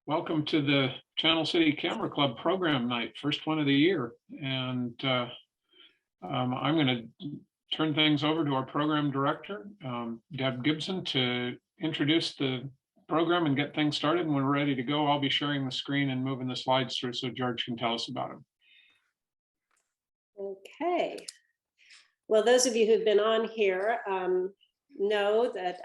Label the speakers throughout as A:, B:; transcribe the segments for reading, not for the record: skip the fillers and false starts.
A: Welcome to the Channel City Camera Club program night, first one of the year. And I'm going to turn things over to our program director, Deb Gibson, to introduce the program and get things started. And when we're ready to go, I'll be sharing the screen and moving the slides through so George can tell us about them.
B: Okay. Well, those of you who've been on here know that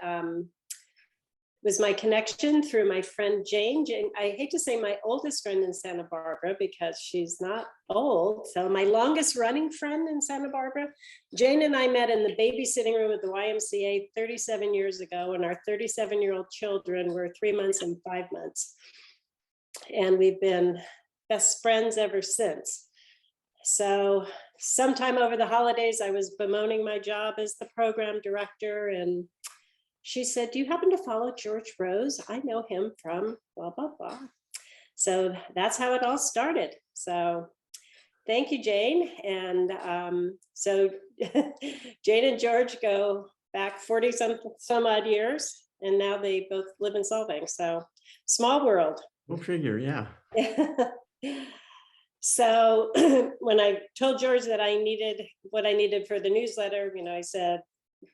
B: was my connection through my friend Jane. I hate to say my oldest friend in Santa Barbara because she's not old. So my longest running friend in Santa Barbara, Jane and I met in the babysitting room at the YMCA 37 years ago, and our 37-year-old children were 3 months and 5 months. And we've been best friends ever since. So sometime over the holidays, I was bemoaning my job as the program director, and she said, "Do you happen to follow George Rose? I know him from blah, blah, blah." So that's how it all started. So thank you, Jane. And so Jane and George go back 40 some odd years, and now they both live in Solvang. So small world.
C: Go figure, yeah.
B: So when I told George that I needed what I needed for the newsletter, I said,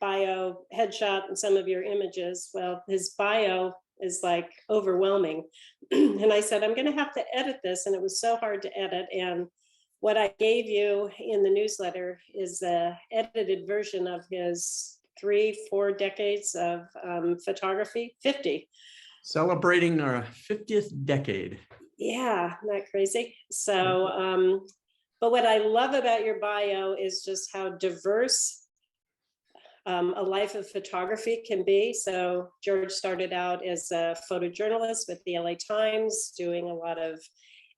B: bio, headshot, and some of your images. Well, his bio is like overwhelming. And I said, I'm going to have to edit this. And it was so hard to edit. And what I gave you in the newsletter is the edited version of his 3-4 decades of photography, 50.
C: Celebrating our 50th decade.
B: Yeah, not crazy. So, but what I love about your bio is just how diverse a life of photography can be. So George started out as a photojournalist with the LA Times, doing a lot of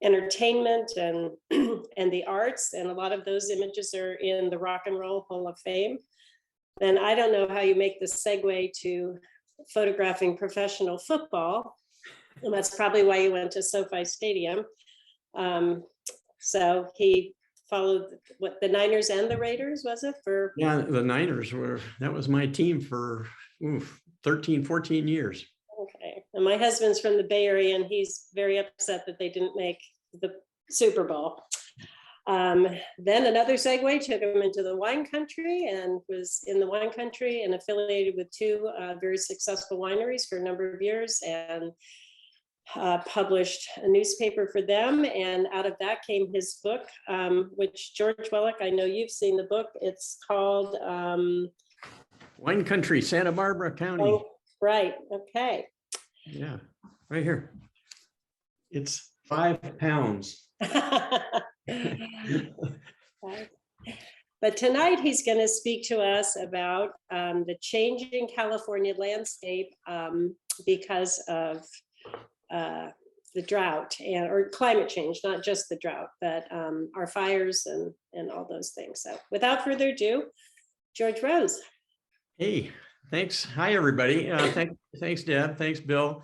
B: entertainment and the arts, and a lot of those images are in the Rock and Roll Hall of Fame. Then I don't know how you make the segue to photographing professional football, and that's probably why you went to SoFi Stadium. So he followed what, the Niners and the Raiders, was it?
C: Yeah, the Niners that was my team for 13, 14 years.
B: Okay. And my husband's from the Bay Area, and he's very upset that they didn't make the Super Bowl. Then another segue took him into the wine country, and was in the wine country and affiliated with two very successful wineries for a number of years, and published a newspaper for them. And out of that came his book, which George Wellick, I know you've seen the book. It's called
C: Wine Country, Santa Barbara County.
B: Oh, right. Okay.
C: Yeah, right here. It's 5 pounds.
B: But tonight he's going to speak to us about the changing California landscape because of the drought or climate change, not just the drought, but our fires and all those things. So without further ado, George Rose.
C: Hey, thanks. Hi, everybody. Thanks, Deb. Thanks, Bill.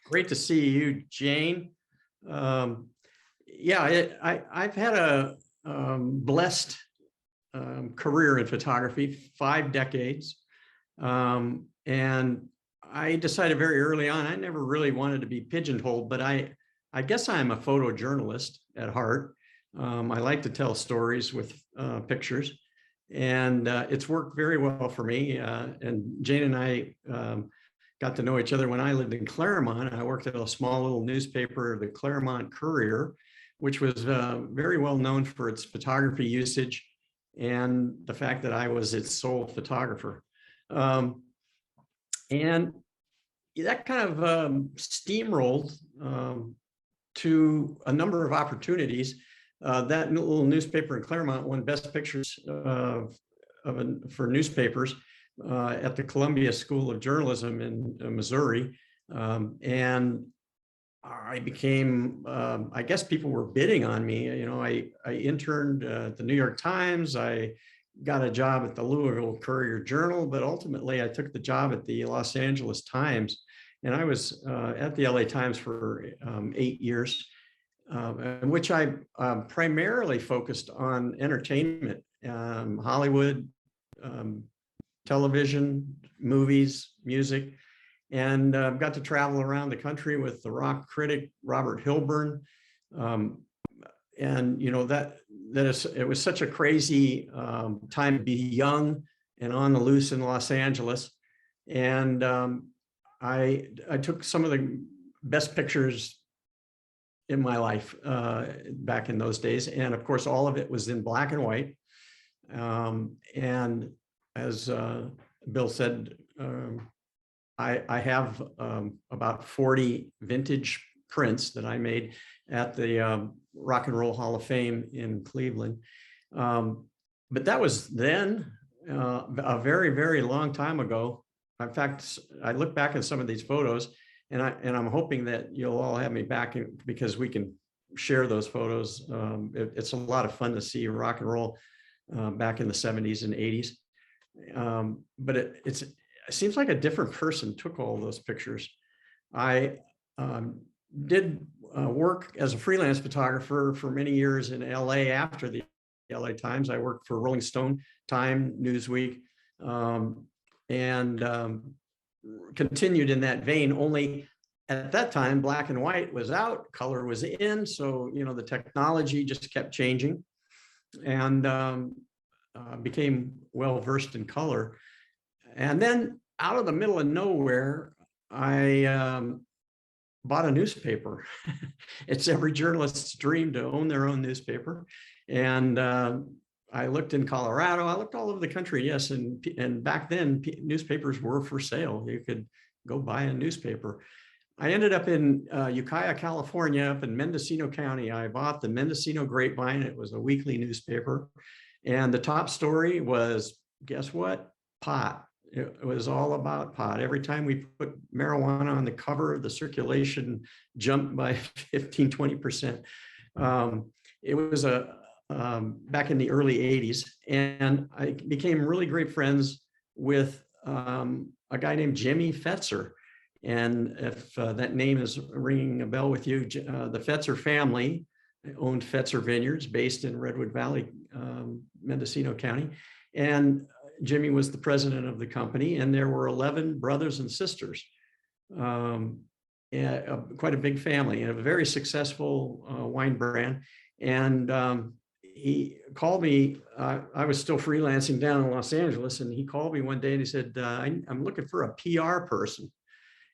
C: Great to see you, Jane. Yeah, I've had a blessed career in photography, 5 decades. And I decided very early on, I never really wanted to be pigeonholed, but I guess I'm a photojournalist at heart. I like to tell stories with pictures, and it's worked very well for me. And Jane and I got to know each other when I lived in Claremont. I worked at a small little newspaper, the Claremont Courier, which was very well known for its photography usage and the fact that I was its sole photographer. And that kind of steamrolled to a number of opportunities. That little newspaper in Claremont won Best Pictures for newspapers at the Columbia School of Journalism in Missouri. And I became, I guess people were bidding on me. I interned at the New York Times. I got a job at the Louisville Courier Journal, but ultimately I took the job at the Los Angeles Times. And I was at the LA Times for 8 years, in which I primarily focused on entertainment, Hollywood, television, movies, music. and got to travel around the country with the rock critic Robert Hilburn. And you know, it was such a crazy time to be young and on the loose in Los Angeles. And I took some of the best pictures in my life back in those days. And of course, all of it was in black and white. And as Bill said, I have about 40 vintage prints that I made at the Rock and Roll Hall of Fame in Cleveland. But that was then a very, very long time ago. In fact, I look back at some of these photos, and I'm hoping that you'll all have me back because we can share those photos. It's a lot of fun to see rock and roll back in the 70s and 80s. But it seems like a different person took all those pictures. I did work as a freelance photographer for many years in LA after the LA Times. I worked for Rolling Stone, Time, Newsweek, and continued in that vein. Only at that time, black and white was out, color was in. So, you know, the technology just kept changing, and became well versed in color. And then out of the middle of nowhere, I bought a newspaper. It's every journalist's dream to own their own newspaper. And I looked in Colorado, I looked all over the country, yes. And back then, newspapers were for sale. You could go buy a newspaper. I ended up in Ukiah, California, up in Mendocino County. I bought the Mendocino Grapevine. It was a weekly newspaper. And the top story was, guess what? Pot. It was all about pot. Every time we put marijuana on the cover, the circulation jumped by 15, 20%. It was back in the early 80s. And I became really great friends with a guy named Jimmy Fetzer. And if that name is ringing a bell with you, the Fetzer family owned Fetzer Vineyards based in Redwood Valley, Mendocino County. And Jimmy was the president of the company, and there were 11 brothers and sisters, quite a big family, and a very successful wine brand. And he called me, I was still freelancing down in Los Angeles, and he called me one day and he said, I'm looking for a PR person.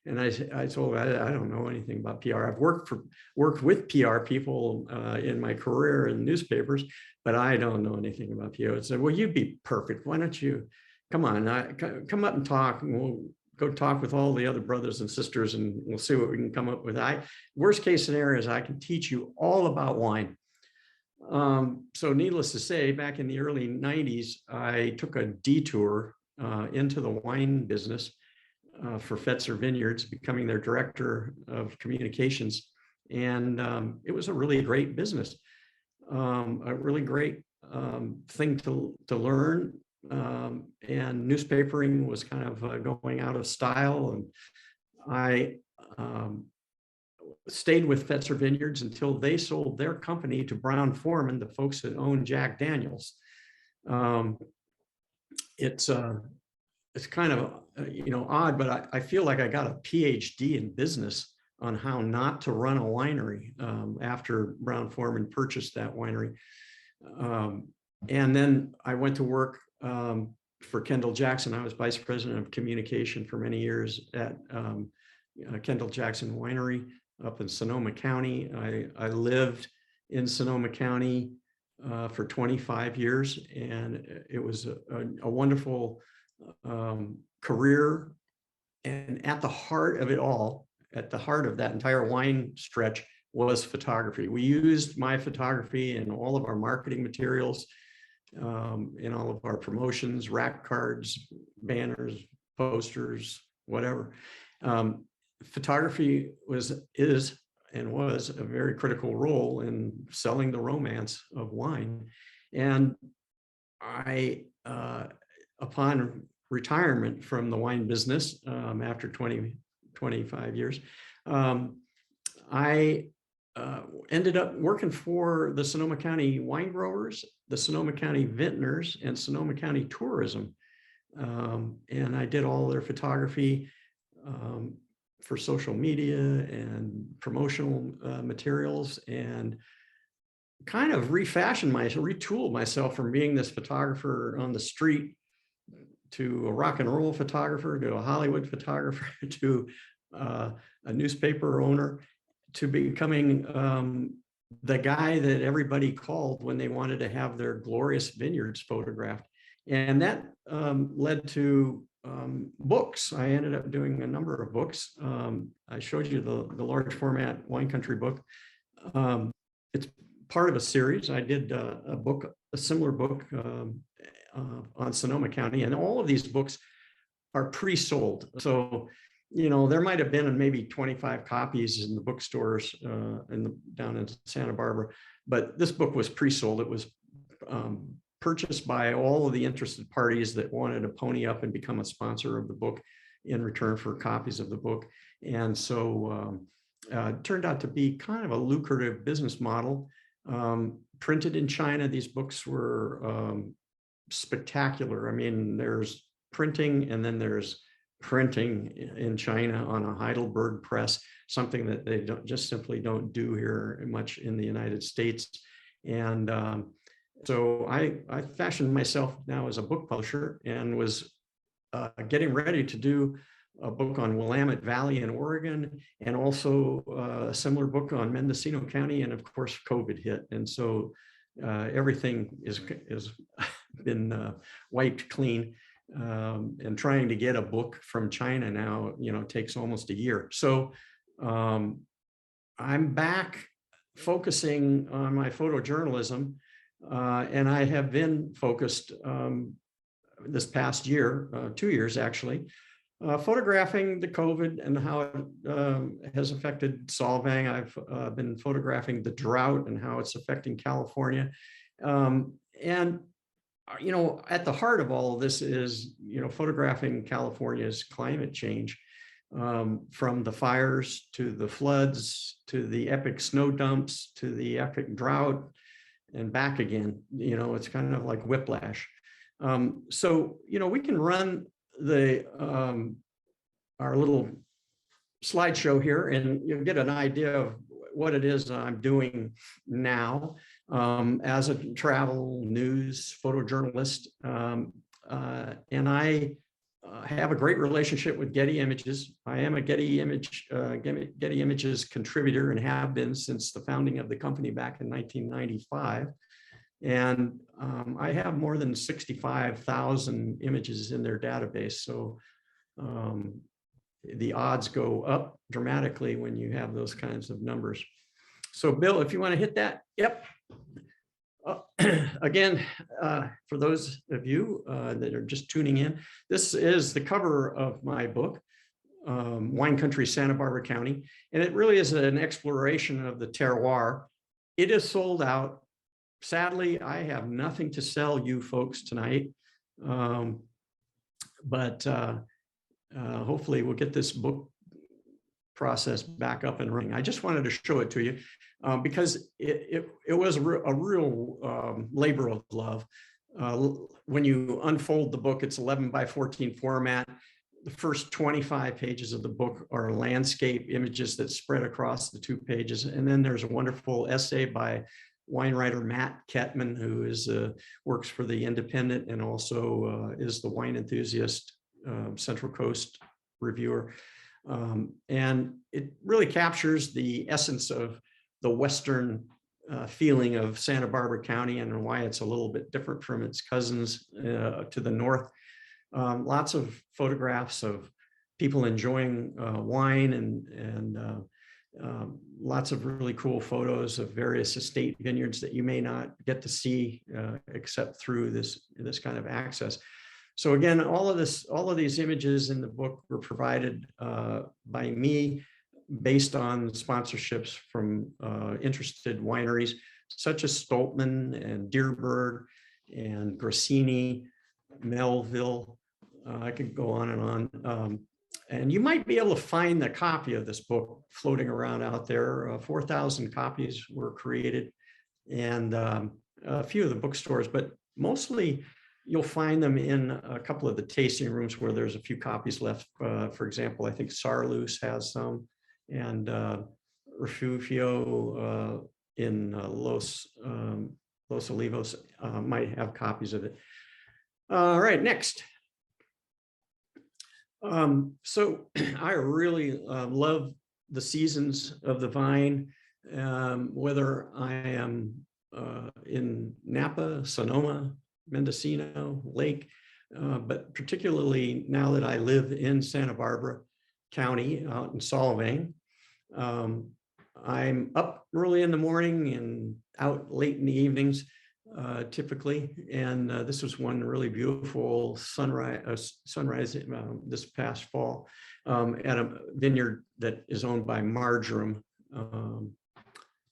C: And I told him, I don't know anything about PR. I've worked with PR people in my career in newspapers, but I don't know anything about PR. I said, well, you'd be perfect. Why don't you come on, come up and talk, and we'll go talk with all the other brothers and sisters, and we'll see what we can come up with. Worst case scenario is I can teach you all about wine. So needless to say, back in the early 90s, I took a detour into the wine business for Fetzer Vineyards, becoming their director of communications. And it was a really great business, a really great thing to learn. And newspapering was kind of going out of style. And I stayed with Fetzer Vineyards until they sold their company to Brown-Forman, the folks that own Jack Daniels. It's kind of, odd, but I feel like I got a PhD in business on how not to run a winery after Brown-Forman purchased that winery. And then I went to work for Kendall Jackson. I was vice president of communication for many years at Kendall Jackson Winery up in Sonoma County. I lived in Sonoma County for 25 years, and it was a wonderful career. And at the heart of it all, at the heart of that entire wine stretch, was photography. We used my photography in all of our marketing materials, in all of our promotions, rack cards, banners, posters, whatever. Photography is a very critical role in selling the romance of wine. And I, upon retirement from the wine business after 25 years, I ended up working for the Sonoma County wine growers, the Sonoma County vintners, and Sonoma County tourism. And I did all their photography for social media and promotional materials, and kind of retooled myself from being this photographer on the street to a rock and roll photographer, to a Hollywood photographer, to a newspaper owner, to becoming the guy that everybody called when they wanted to have their glorious vineyards photographed. And that led to books. I ended up doing a number of books. I showed you the large format Wine Country book. It's part of a series. I did a similar book on Sonoma County, and all of these books are pre-sold. So, you know, there might have been maybe 25 copies in the bookstores down in Santa Barbara, but this book was pre-sold. It was purchased by all of the interested parties that wanted to pony up and become a sponsor of the book in return for copies of the book. And so it turned out to be kind of a lucrative business model. Printed in China, these books were spectacular. I mean, there's printing, and then there's printing in China on a Heidelberg press, something that they simply don't do here much in the United States. And so I fashioned myself now as a book publisher, and was getting ready to do a book on Willamette Valley in Oregon, and also a similar book on Mendocino County. And of course, COVID hit. And so everything is been wiped clean. And trying to get a book from China now, you know, takes almost a year. So I'm back focusing on my photojournalism, and I have been focused this past year, 2 years actually, photographing the COVID and how it has affected Solvang. I've been photographing the drought and how it's affecting California. And you know, at the heart of all of this is, you know, photographing California's climate change, from the fires to the floods, to the epic snow dumps, to the epic drought, and back again. You know, it's kind of like whiplash. So, you know, we can run our little slideshow here, and you'll get an idea of what it is I'm doing now as a travel news photojournalist. And I have a great relationship with Getty Images. I am a Getty Images contributor, and have been since the founding of the company back in 1995. And I have more than 65,000 images in their database. So the odds go up dramatically when you have those kinds of numbers. So Bill, if you want to hit that. Yep. Again, for those of you that are just tuning in, this is the cover of my book, Wine Country, Santa Barbara County. And it really is an exploration of the terroir. It is sold out. Sadly, I have nothing to sell you folks tonight. But hopefully we'll get this book process back up and running. I just wanted to show it to you because it was a real labor of love. When you unfold the book, it's 11 by 14 format. The first 25 pages of the book are landscape images that spread across the 2 pages. And then there's a wonderful essay by wine writer Matt Kettman, who is works for the Independent and also is the Wine Enthusiast Central Coast reviewer. And it really captures the essence of the Western feeling of Santa Barbara County and why it's a little bit different from its cousins to the north. Lots of photographs of people enjoying wine and lots of really cool photos of various estate vineyards that you may not get to see except through this kind of access. So again, all of these images in the book were provided by me based on sponsorships from interested wineries such as Stoltman and Deerberg and Grassini, Melville. I could go on and on. And you might be able to find a copy of this book floating around out there. 4,000 copies were created, and a few of the bookstores, but mostly you'll find them in a couple of the tasting rooms where there's a few copies left. For example, I think Sarlus has some, and Refugio in Los Olivos might have copies of it. All right, next. So I really love the seasons of the vine, whether I am in Napa, Sonoma, Mendocino, Lake, but particularly now that I live in Santa Barbara County out in Solvang. I'm up early in the morning and out late in the evenings, typically. And this was one really beautiful sunrise this past fall at a vineyard that is owned by Marjoram.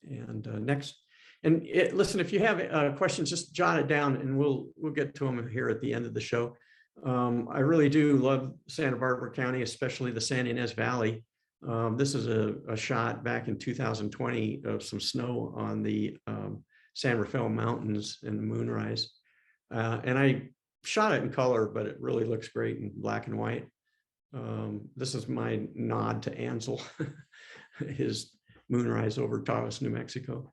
C: Next. And listen, if you have questions, just jot it down and we'll get to them here at the end of the show. I really do love Santa Barbara County, especially the San Ynez Valley. This is a shot back in 2020 of some snow on the San Rafael Mountains in the moonrise. And I shot it in color, but it really looks great in black and white. This is my nod to Ansel, his moonrise over Taos, New Mexico.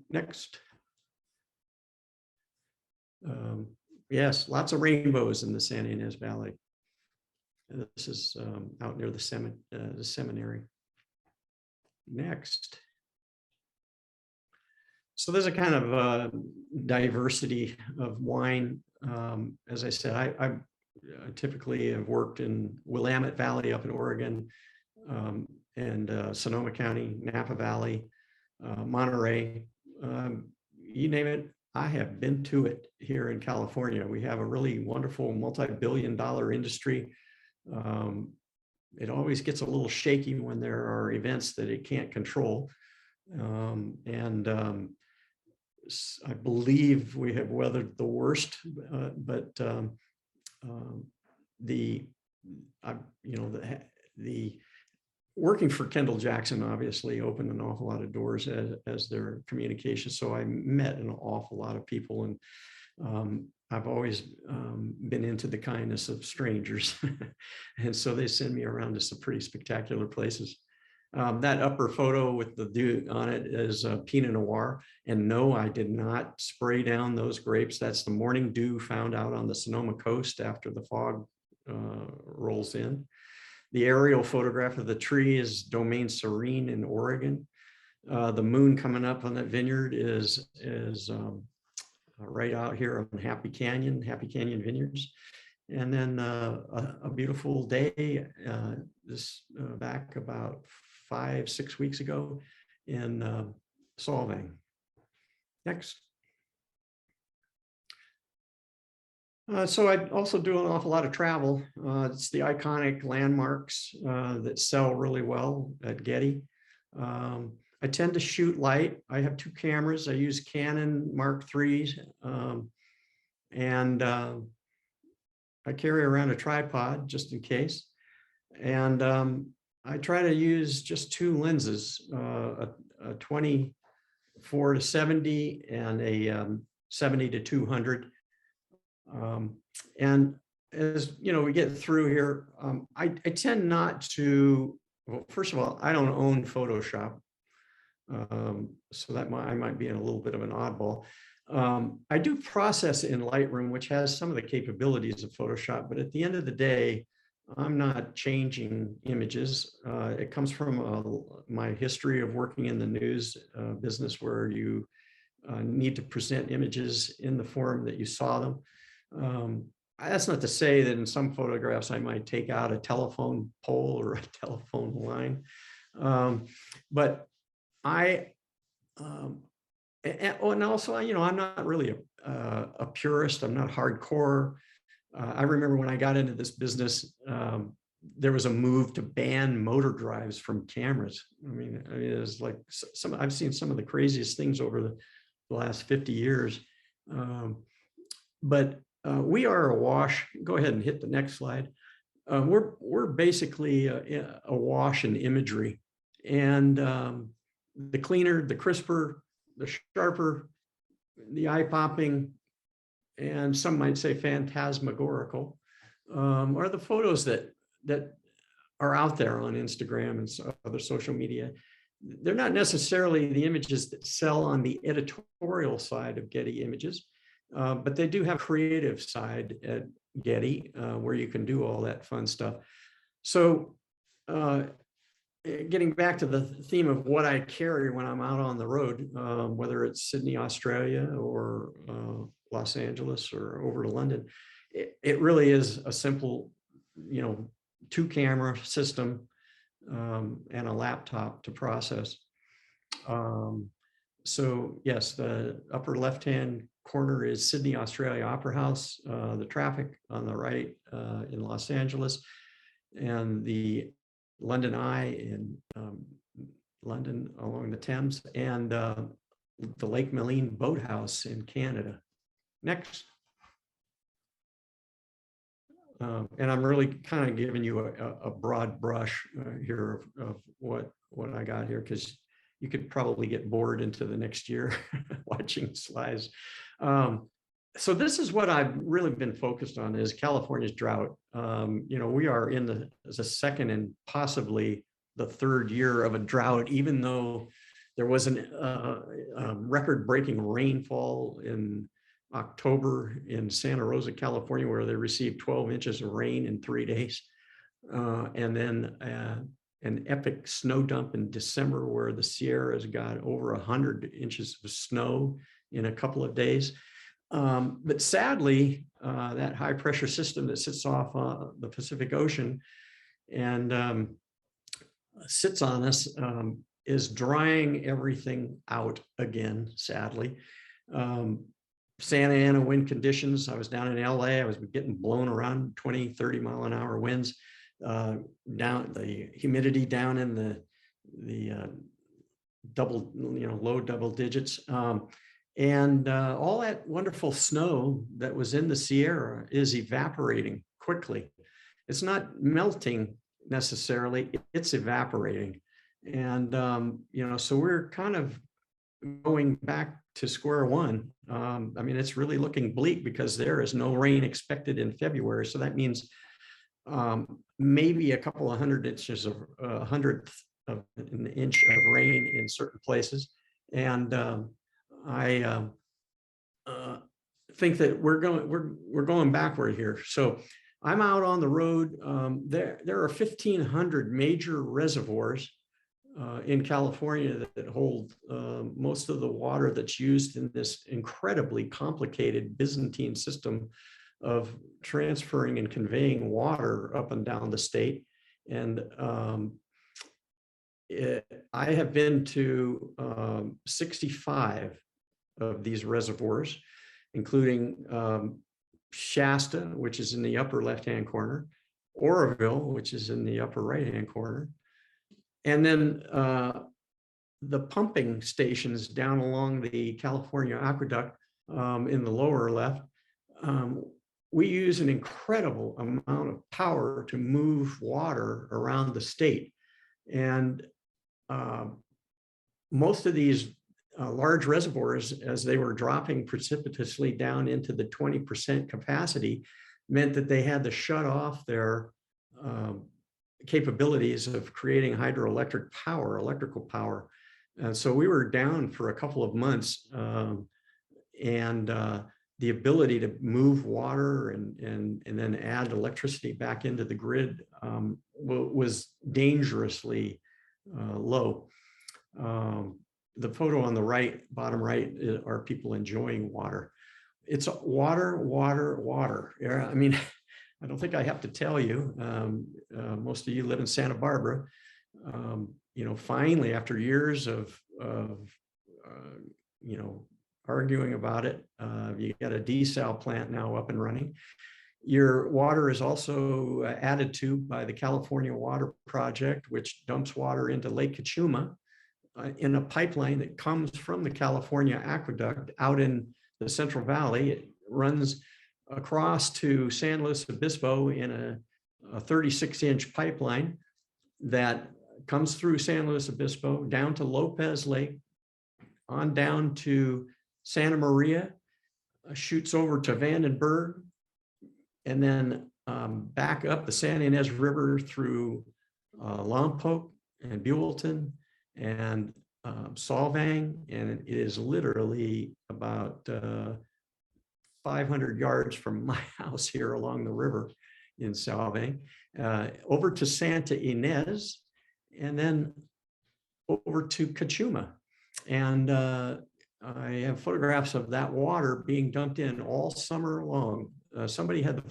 C: Next. Yes, lots of rainbows in the San Ynez Valley. This is out near the seminary. Next. So there's a kind of diversity of wine. As I said, I typically have worked in Willamette Valley up in Oregon, and Sonoma County, Napa Valley, Monterey, you name it, I have been to it here in California. We have a really wonderful multi-billion-dollar industry. It always gets a little shaky when there are events that it can't control. I believe we have weathered the worst, but the working for Kendall Jackson obviously opened an awful lot of doors as their communication. So I met an awful lot of people, and I've always been into the kindness of strangers. And so they send me around to some pretty spectacular places. That upper photo with the dew on it is Pinot Noir. And no, I did not spray down those grapes. That's the morning dew found out on the Sonoma coast after the fog rolls in. The aerial photograph of the tree is Domaine Serene in Oregon. The moon coming up on that vineyard is right out here on Happy Canyon Vineyards. And then a beautiful day back about 5-6 weeks ago in Solvang. Next. So I also do an awful lot of travel. It's the iconic landmarks that sell really well at Getty. I tend to shoot light. I have 2 cameras. I use Canon Mark IIIs, and I carry around a tripod just in case. And I try to use just 2 lenses, a 24-70 and a 70-200. And as you know, we get through here, I tend not to, well, first of all, I don't own Photoshop. So that I might be in a little bit of an oddball. I do process in Lightroom, which has some of the capabilities of Photoshop, but at the end of the day, I'm not changing images. It comes from my history of working in the news business, where you need to present images in the form that you saw them. That's not to say that in some photographs I might take out a telephone pole or a telephone line, but and also, you know, I'm not really a purist. I'm not hardcore. I remember when I got into this business, there was a move to ban motor drives from cameras. I mean, it's like I've seen some of the craziest things over the last 50 years. But we are awash. Go ahead and hit the next slide. We're basically awash in imagery, and the cleaner, the crisper, the sharper, the eye-popping, and some might say phantasmagorical, are the photos that are out there on Instagram and other social media. They're not necessarily the images that sell on the editorial side of Getty Images, but they do have a creative side at Getty where you can do all that fun stuff. So getting back to the theme of what I carry when I'm out on the road, whether it's Sydney, Australia, or Los Angeles, or over to London, it really is a simple, 2-camera system and a laptop to process. So yes, the upper left-hand corner is Sydney, Australia Opera House, the traffic on the right in Los Angeles, and the London Eye in London along the Thames, and the Lake Meline Boathouse in Canada. Next. And I'm really kind of giving you a broad brush here of what I got here, because you could probably get bored into the next year watching slides. So this is what I've really been focused on, is California's drought. We are in the second and possibly the third year of a drought, even though there was a record-breaking rainfall in October in Santa Rosa, California, where they received 12 inches of rain in 3 days. And then an epic snow dump in December, where the Sierras got over 100 inches of snow in a couple of days. But sadly, that high pressure system that sits off the Pacific Ocean and sits on us is drying everything out again, sadly. Santa Ana wind conditions. I was down in LA. I was getting blown around 20, 30 mile an hour winds. Down the humidity down in the double, low double digits. And all that wonderful snow that was in the Sierra is evaporating quickly. It's not melting necessarily, it's evaporating. And, so we're kind of going back to square one. It's really looking bleak because there is no rain expected in February. So that means maybe a couple of hundred inches of a hundredth of an inch of rain in certain places. And I think that we're going backward here. So I'm out on the road. There are 1,500 major reservoirs in California that hold most of the water that's used in this incredibly complicated Byzantine system of transferring and conveying water up and down the state. And I have been to 65 of these reservoirs, including Shasta, which is in the upper left-hand corner, Oroville, which is in the upper right-hand corner, and then the pumping stations down along the California Aqueduct in the lower left. We use an incredible amount of power to move water around the state. And most of these large reservoirs, as they were dropping precipitously down into the 20% capacity, meant that they had to shut off their capabilities of creating hydroelectric power, electrical power. And so we were down for a couple of months, and the ability to move water and then add electricity back into the grid was dangerously low. The photo on the right, bottom right, are people enjoying water. It's water, water, water. I mean, I don't think I have to tell you, most of you live in Santa Barbara. Finally, after years of arguing about it, you got a desal plant now up and running. Your water is also added to by the California Water Project, which dumps water into Lake Cachuma in a pipeline that comes from the California Aqueduct out in the Central Valley. It runs across to San Luis Obispo in a 36-inch pipeline that comes through San Luis Obispo down to Lopez Lake, on down to Santa Maria, shoots over to Vandenberg, and then back up the Santa Ynez River through Lompoc and Buellton and Solvang, and it is literally about 500 yards from my house here along the river in Solvang, over to Santa Ynez, and then over to Cachuma. And I have photographs of that water being dumped in all summer long. Somebody had the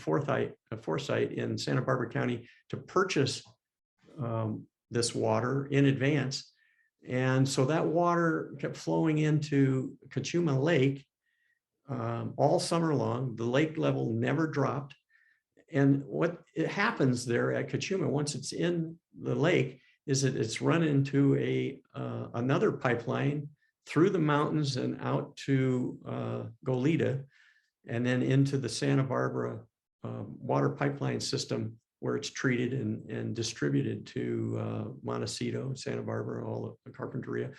C: foresight in Santa Barbara County to purchase this water in advance. And so that water kept flowing into Cachuma Lake all summer long. The lake level never dropped. And what happens there at Cachuma, once it's in the lake, is that it's run into another pipeline through the mountains and out to Goleta, and then into the Santa Barbara water pipeline system, where it's treated and distributed to Montecito, Santa Barbara, all of Carpinteria.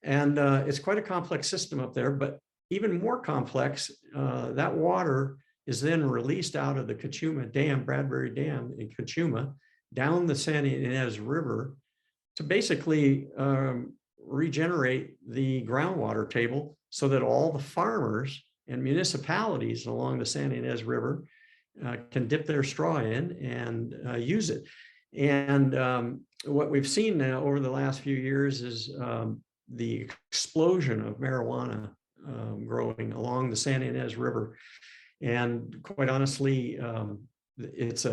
C: And it's quite a complex system up there, but even more complex, that water is then released out of the Cachuma Dam, Bradbury Dam in Cachuma, down the Santa Ynez River to basically regenerate the groundwater table so that all the farmers and municipalities along the Santa Ynez River can dip their straw in and use it. And what we've seen now over the last few years is the explosion of marijuana growing along the Santa Ynez River. And quite honestly, it's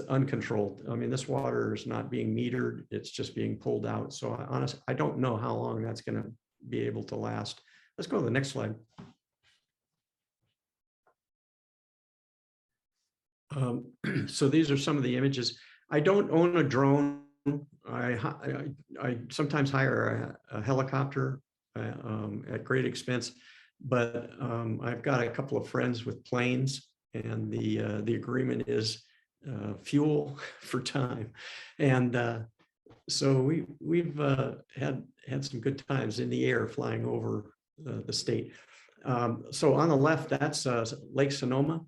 C: uncontrolled. I mean, this water is not being metered, it's just being pulled out. So I don't know how long that's going to be able to last. Let's go to the next slide. So these are some of the images. I don't own a drone. I sometimes hire a helicopter at great expense, but I've got a couple of friends with planes, and the agreement is fuel for time. And so we've had some good times in the air flying over the state. So on the left, that's Lake Sonoma.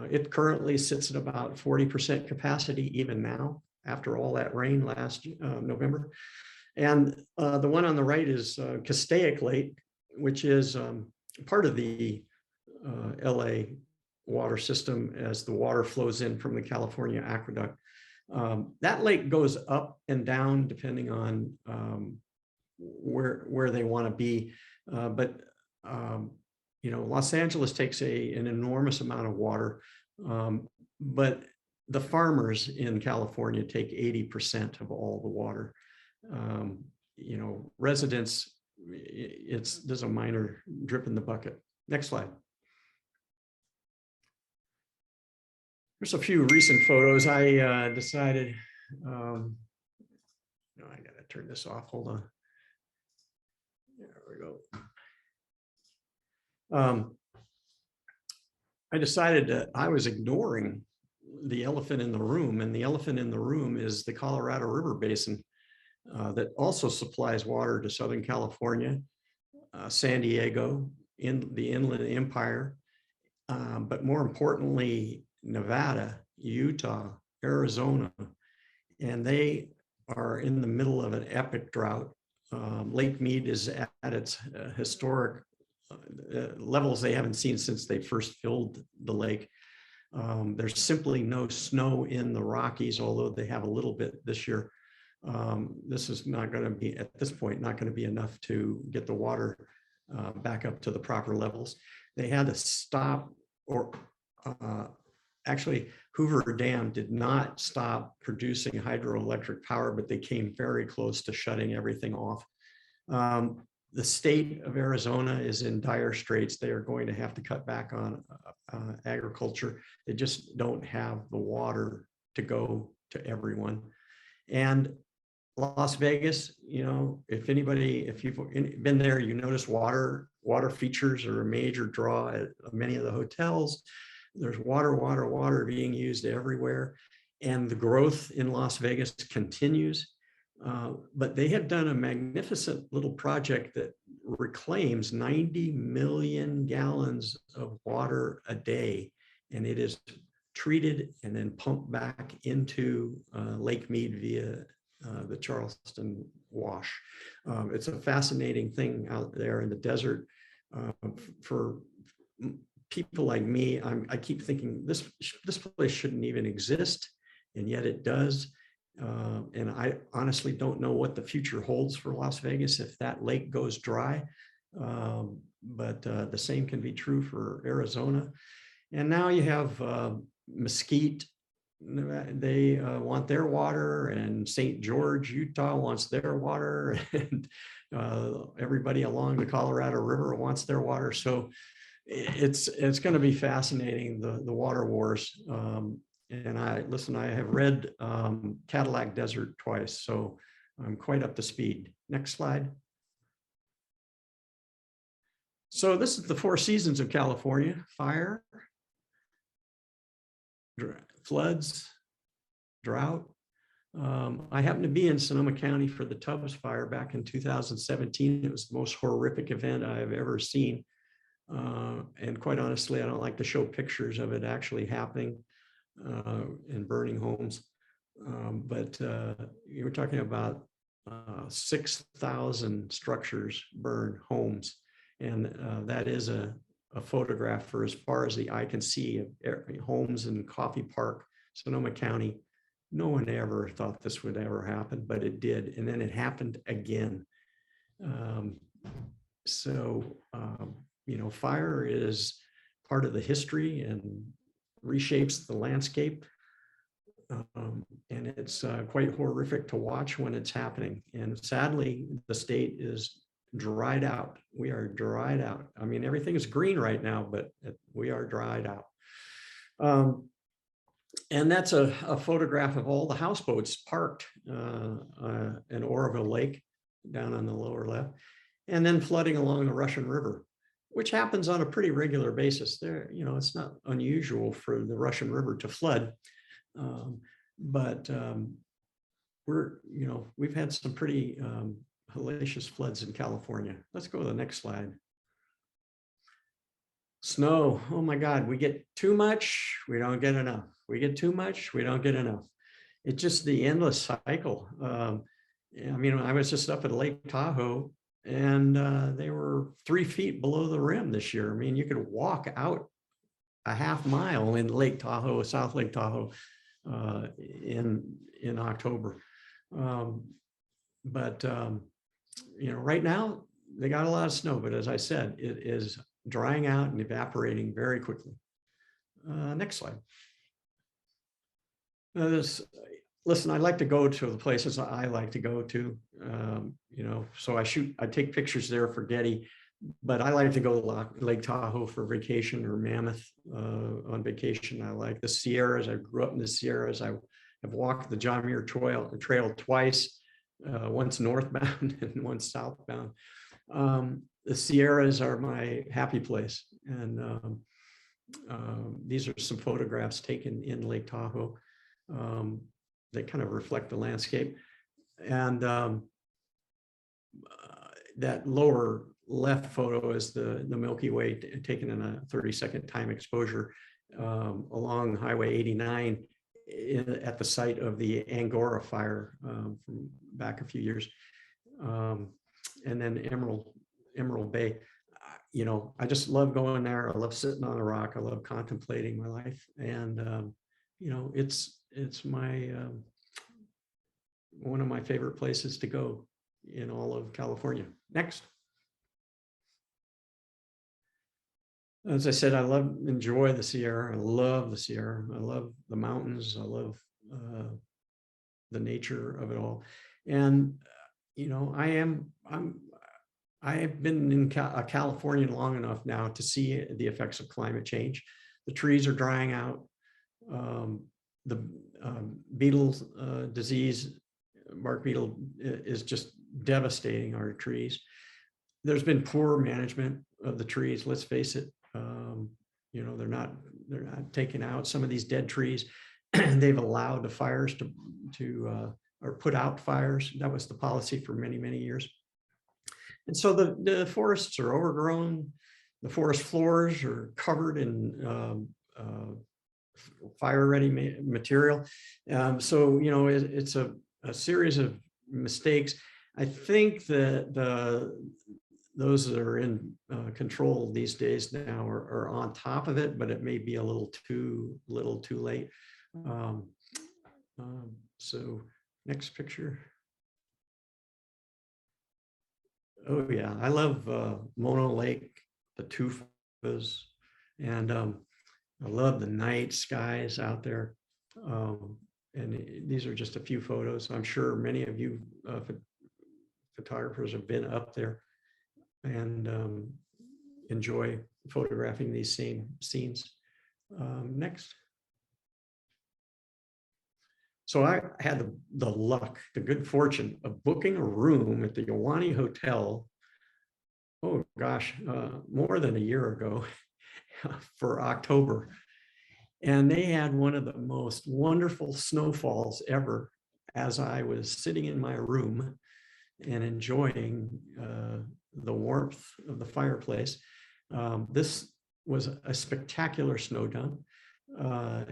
C: It currently sits at about 40% capacity even now, after all that rain last November. And the one on the right is Castaic Lake, which is part of the LA water system as the water flows in from the California aqueduct. That lake goes up and down depending on where they want to be. But you know, Los Angeles takes an enormous amount of water, but the farmers in California take 80% of all the water. You know, residents, there's a minor drip in the bucket. Next slide. There's a few recent photos. I decided, no, I gotta turn this off, hold on. There we go. I decided that I was ignoring the elephant in the room, and the elephant in the room is the Colorado River Basin that also supplies water to Southern California, San Diego, in the Inland Empire, but more importantly, Nevada, Utah, Arizona, and they are in the middle of an epic drought. Lake Mead is at its historic levels they haven't seen since they first filled the lake. There's simply no snow in the Rockies, although they have a little bit this year. This is not going to be, at this point, not going to be enough to get the water back up to the proper levels. They had to stop, or actually, Hoover Dam did not stop producing hydroelectric power, but they came very close to shutting everything off. The state of Arizona is in dire straits. They are going to have to cut back on agriculture. They just don't have the water to go to everyone. And Las Vegas, you know, if you've been there, you notice water features are a major draw at many of the hotels. There's water being used everywhere. And the growth in Las Vegas continues. But they have done a magnificent little project that reclaims 90 million gallons of water a day, and it is treated and then pumped back into Lake Mead via the Charleston Wash. It's a fascinating thing out there in the desert. For people like me, I keep thinking this place shouldn't even exist, and yet it does. And I honestly don't know what the future holds for Las Vegas if that lake goes dry. But the same can be true for Arizona. And now you have Mesquite. They want their water, and St. George, Utah wants their water, and everybody along the Colorado River wants their water. So it's going to be fascinating, the water wars. And I have read Cadillac Desert twice, so I'm quite up to speed. Next slide. So this is the 4 seasons of California: fire, floods, drought. I happened to be in Sonoma County for the Tubbs fire back in 2017. It was the most horrific event I've ever seen. And quite honestly, I don't like to show pictures of it actually happening and burning homes. But you were talking about 6,000 structures burn, homes. And that is a photograph for as far as the eye can see of homes in Coffee Park, Sonoma County. No one ever thought this would ever happen, but it did. And then it happened again. Fire is part of the history and reshapes the landscape. And it's quite horrific to watch when it's happening. And sadly, the state is dried out. We are dried out. I mean, everything is green right now, but we are dried out. And that's a photograph of all the houseboats parked in Oroville Lake down on the lower left, and then flooding along the Russian River, which happens on a pretty regular basis. There, it's not unusual for the Russian River to flood, but we've had some pretty hellacious floods in California. Let's go to the next slide. Snow. Oh my God, we get too much, we don't get enough. We get too much, we don't get enough. It's just the endless cycle. I was just up at Lake Tahoe, and they were 3 feet below the rim this year. I mean, you could walk out a half mile in Lake Tahoe, South Lake Tahoe, in October. Right now they got a lot of snow, but as I said, it is drying out and evaporating very quickly. Next slide. Listen, I like to go to the places I like to go to, so I take pictures there for Getty, but I like to go to Lake Tahoe for vacation, or Mammoth on vacation. I like the Sierras. I grew up in the Sierras. I have walked the John Muir Trail twice, once northbound and once southbound. The Sierras are my happy place. And these are some photographs taken in Lake Tahoe. They kind of reflect the landscape. And that lower left photo is the Milky Way taken in a 30-second time exposure along Highway 89 at the site of the Angora fire from back a few years. And then Emerald Bay. I just love going there. I love sitting on a rock. I love contemplating my life. And, it's my, one of my favorite places to go in all of California. Next. As I said, I enjoy the Sierra. I love the Sierra. I love the mountains. I love the nature of it all. And, I have been in a Californian long enough now to see the effects of climate change. The trees are drying out. The beetle disease, bark beetle, is just devastating our trees. There's been poor management of the trees. Let's face it. They're not taking out some of these dead trees. They've allowed the fires to or put out fires. That was the policy for many, many years. And so the forests are overgrown. The forest floors are covered in fire-ready material. So, you know, it's a series of mistakes. I think that those that are in control these days now are on top of it, but it may be a little too late. So next picture. Oh yeah, I love Mono Lake, the tufas, and I love the night skies out there. And these are just a few photos. I'm sure many of you photographers have been up there and enjoy photographing these same scenes. Next. So I had the luck, the good fortune of booking a room at the Yawani Hotel, oh gosh, more than a year ago for October. And they had one of the most wonderful snowfalls ever as I was sitting in my room and enjoying the warmth of the fireplace. This was a spectacular snow dome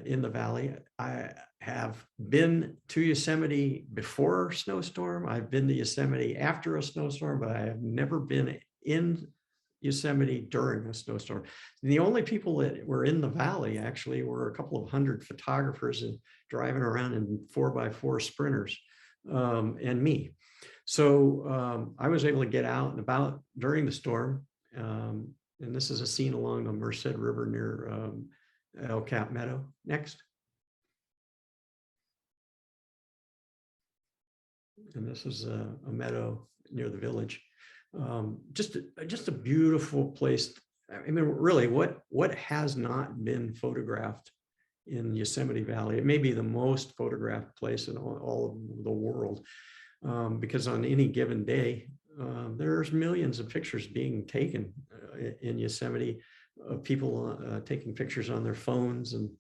C: in the valley. I have been to Yosemite before a snowstorm. I've been to Yosemite after a snowstorm, but I have never been in Yosemite during a snowstorm. And the only people that were in the valley actually were a couple of hundred photographers and driving around in 4x4 sprinters and me. So I was able to get out and about during the storm. And this is a scene along the Merced River near El Cap Meadow. Next. And this is a meadow near the village. Just a beautiful place. I mean, really, what has not been photographed in Yosemite Valley? It may be the most photographed place in all of the world, because on any given day, there's millions of pictures being taken in Yosemite of people taking pictures on their phones and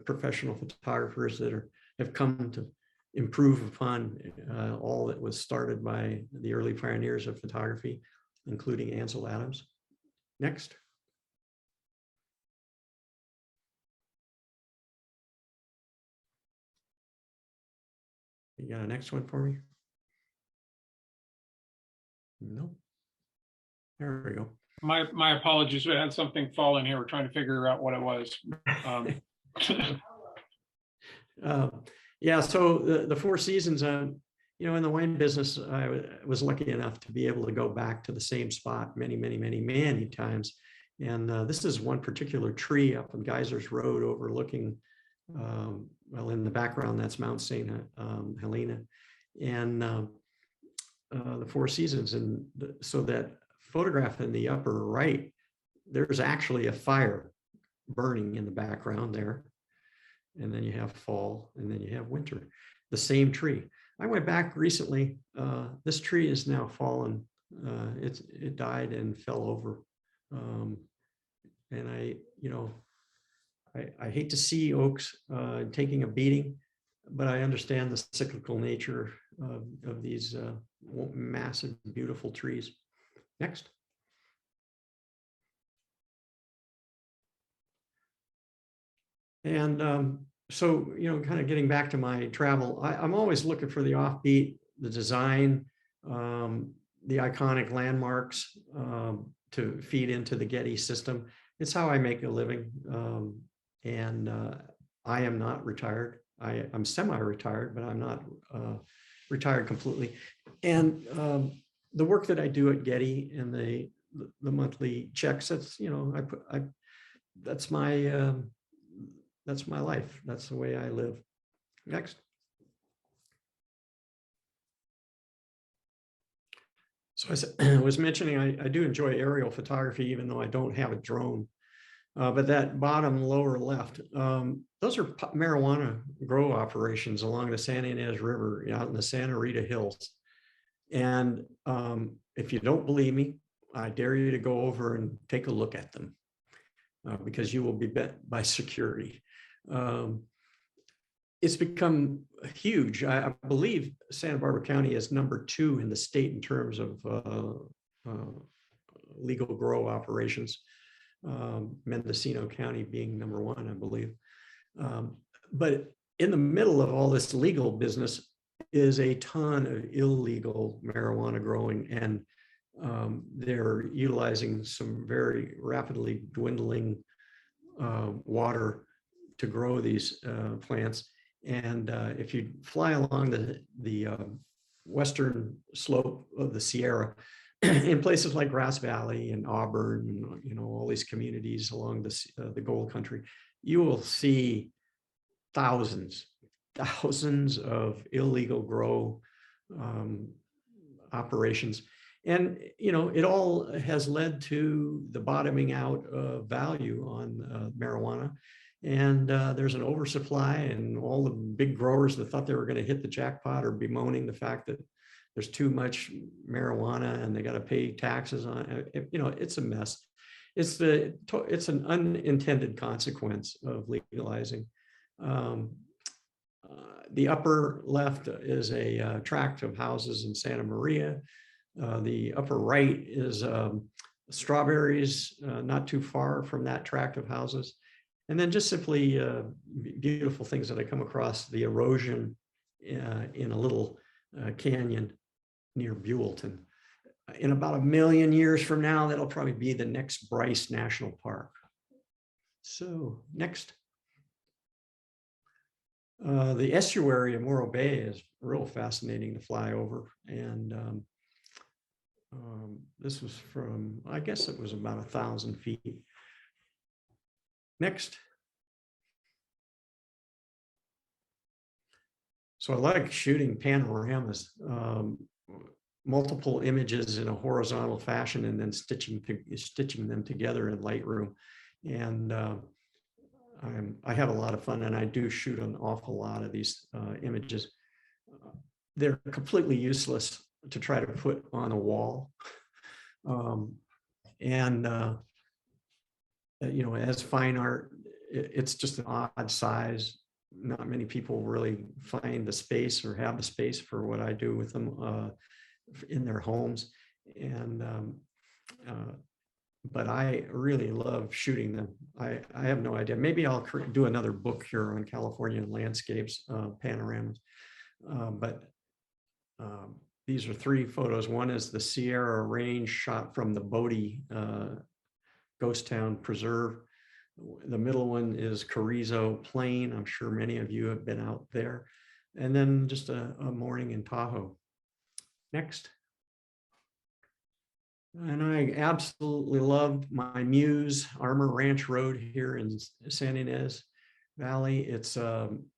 C: professional photographers that have come to improve upon all that was started by the early pioneers of photography, including Ansel Adams. Next. You got a next one for me? No. There we go.
A: My apologies. We had something fall in here. We're trying to figure out what it was.
C: Yeah, so the Four Seasons, you know, in the wine business, I was lucky enough to be able to go back to the same spot many times. And this is one particular tree up on Geysers Road overlooking, well, in the background, that's Mount St. Helena and the Four Seasons. And so that photograph in the upper right, there's actually a fire burning in the background there. And then you have fall, and then you have winter, the same tree. I went back recently. This tree is now fallen. It died and fell over. And I hate to see oaks taking a beating, but I understand the cyclical nature of these massive, beautiful trees. Next. And so, you know, kind of getting back to my travel, I'm always looking for the offbeat, the design, the iconic landmarks to feed into the Getty system. It's how I make a living. And I am not retired. I'm semi-retired, but I'm not retired completely. And the work that I do at Getty and the monthly checks, that's, you know, that's my life. That's the way I live. Next. So I was mentioning, I do enjoy aerial photography, even though I don't have a drone. But that bottom lower left, those are marijuana grow operations along the Santa Ynez River out in the Santa Rita Hills. And if you don't believe me, I dare you to go over and take a look at them because you will be bet by security. It's become huge. I believe Santa Barbara County is #2 in the state in terms of legal grow operations, Mendocino County being number one, I believe. But in the middle of all this legal business is a ton of illegal marijuana growing, and they're utilizing some very rapidly dwindling water to grow these plants. And if you fly along the western slope of the Sierra, in places like Grass Valley and Auburn, and you know, all these communities along the Gold Country, you will see thousands of illegal grow operations. And you know, it all has led to the bottoming out of value on marijuana. And there's an oversupply, and all the big growers that thought they were going to hit the jackpot are bemoaning the fact that there's too much marijuana and they got to pay taxes on it. You know, it's a mess. It's an unintended consequence of legalizing. The upper left is a tract of houses in Santa Maria. The upper right is strawberries, not too far from that tract of houses. And then just simply beautiful things that I come across, the erosion in a little canyon near Buellton. In about 1 million years from now, that'll probably be the next Bryce National Park. So next. The estuary of Morro Bay is real fascinating to fly over. And this was from, I guess it was about 1,000 feet. Next. So I like shooting panoramas, multiple images in a horizontal fashion, and then stitching them together in Lightroom. And I have a lot of fun, and I do shoot an awful lot of these images. They're completely useless to try to put on a wall. You know, as fine art, it's just an odd size. Not many people really find the space or have the space for what I do with them in their homes. And but I really love shooting them. I have no idea. Maybe I'll do another book here on California landscapes, panoramas. But these are 3 photos. One is the Sierra Range shot from the Bodie Ghost Town Preserve. The middle one is Carrizo Plain. I'm sure many of you have been out there. And then just a morning in Tahoe. Next. And I absolutely loved my muse, Armor Ranch Road here in San Ynez Valley. It's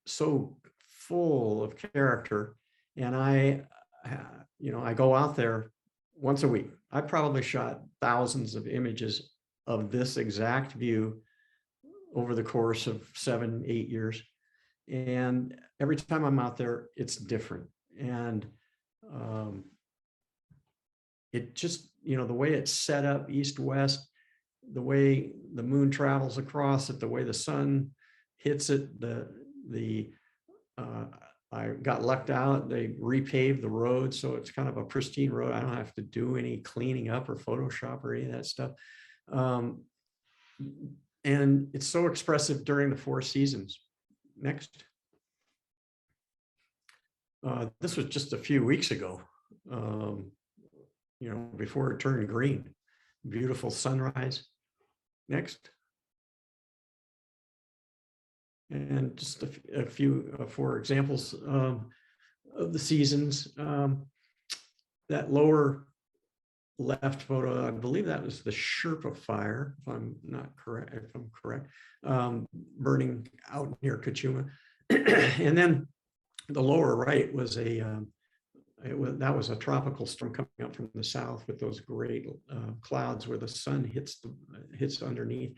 C: so full of character. And I go out there once a week. I probably shot thousands of images of this exact view over the course of 7-8 years. And every time I'm out there, it's different. And it just, you know, the way it's set up east-west, the way the moon travels across it, the way the sun hits it, I got lucked out. They repaved the road, so it's kind of a pristine road. I don't have to do any cleaning up or Photoshop or any of that stuff. And it's so expressive during the 4 seasons. Next. This was just a few weeks ago, you know, before it turned green. Beautiful sunrise. Next. And just a few, 4 examples of the seasons. That lower left photo, I believe that was the Sherpa fire, if I'm correct, burning out near Kachuma. And then the lower right was that was a tropical storm coming up from the south with those great clouds where the sun hits underneath.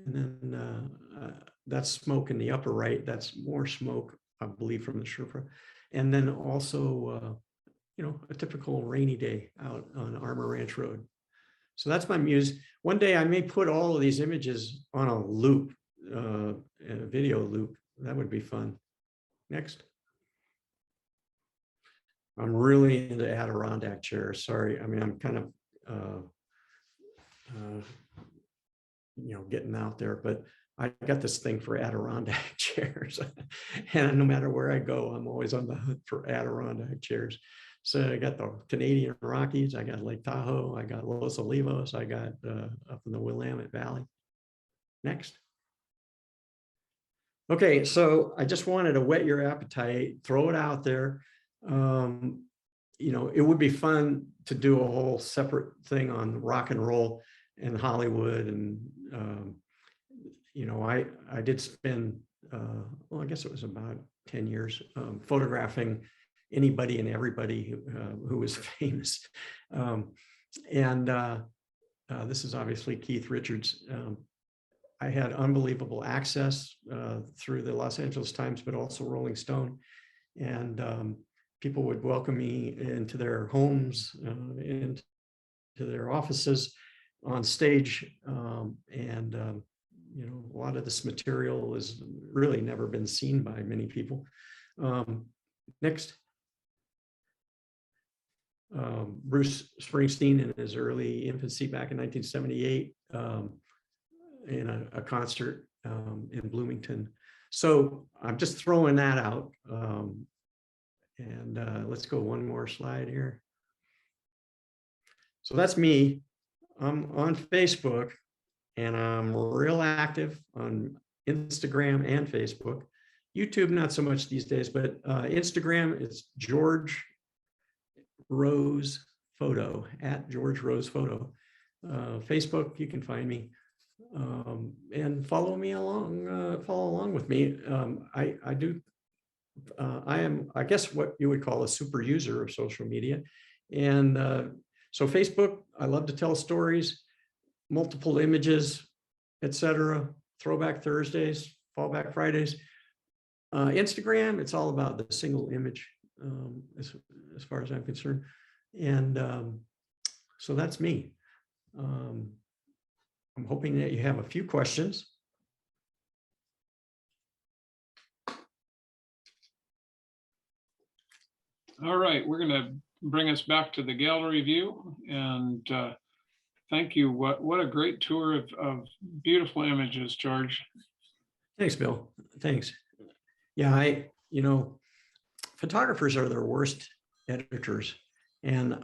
C: And then that's smoke in the upper right. That's more smoke, I believe, from the Sherpa. And then also, you know, a typical rainy day out on Armor Ranch Road. So that's my muse. One day I may put all of these images on a loop, a video loop. That would be fun. Next. I'm really into Adirondack chairs. Sorry. I mean, I'm kind of getting out there. But I got this thing for Adirondack chairs, and no matter where I go, I'm always on the hunt for Adirondack chairs. So I got the Canadian Rockies, I got Lake Tahoe, I got Los Olivos, I got up in the Willamette Valley. Next. Okay, so I just wanted to whet your appetite, throw it out there. It would be fun to do a whole separate thing on rock and roll in Hollywood. And, I did spend, I guess it was about 10 years photographing anybody and everybody who was famous. This is obviously Keith Richards. I had unbelievable access through the Los Angeles Times, but also Rolling Stone. And people would welcome me into their homes, into their offices, on stage. A lot of this material has really never been seen by many people. Next. Bruce Springsteen in his early infancy back in 1978 in a concert in Bloomington. So I'm just throwing that out. Let's go one more slide here. So that's me. I'm on Facebook, and I'm real active on Instagram and Facebook. YouTube, not so much these days, but Instagram is George Rose Photo, at George Rose Photo. Facebook, you can find me. And follow along with me. I am, I guess, what you would call a super user of social media. And so Facebook, I love to tell stories, multiple images, etc. Throwback Thursdays, Fallback Fridays. Instagram, it's all about the single image, as far as I'm concerned. And so that's me. I'm hoping that you have a few questions.
A: All right, we're going to bring us back to the gallery view, and thank you. What a great tour of beautiful images, George.
C: Thanks, Bill. Thanks. Yeah, photographers are their worst editors. And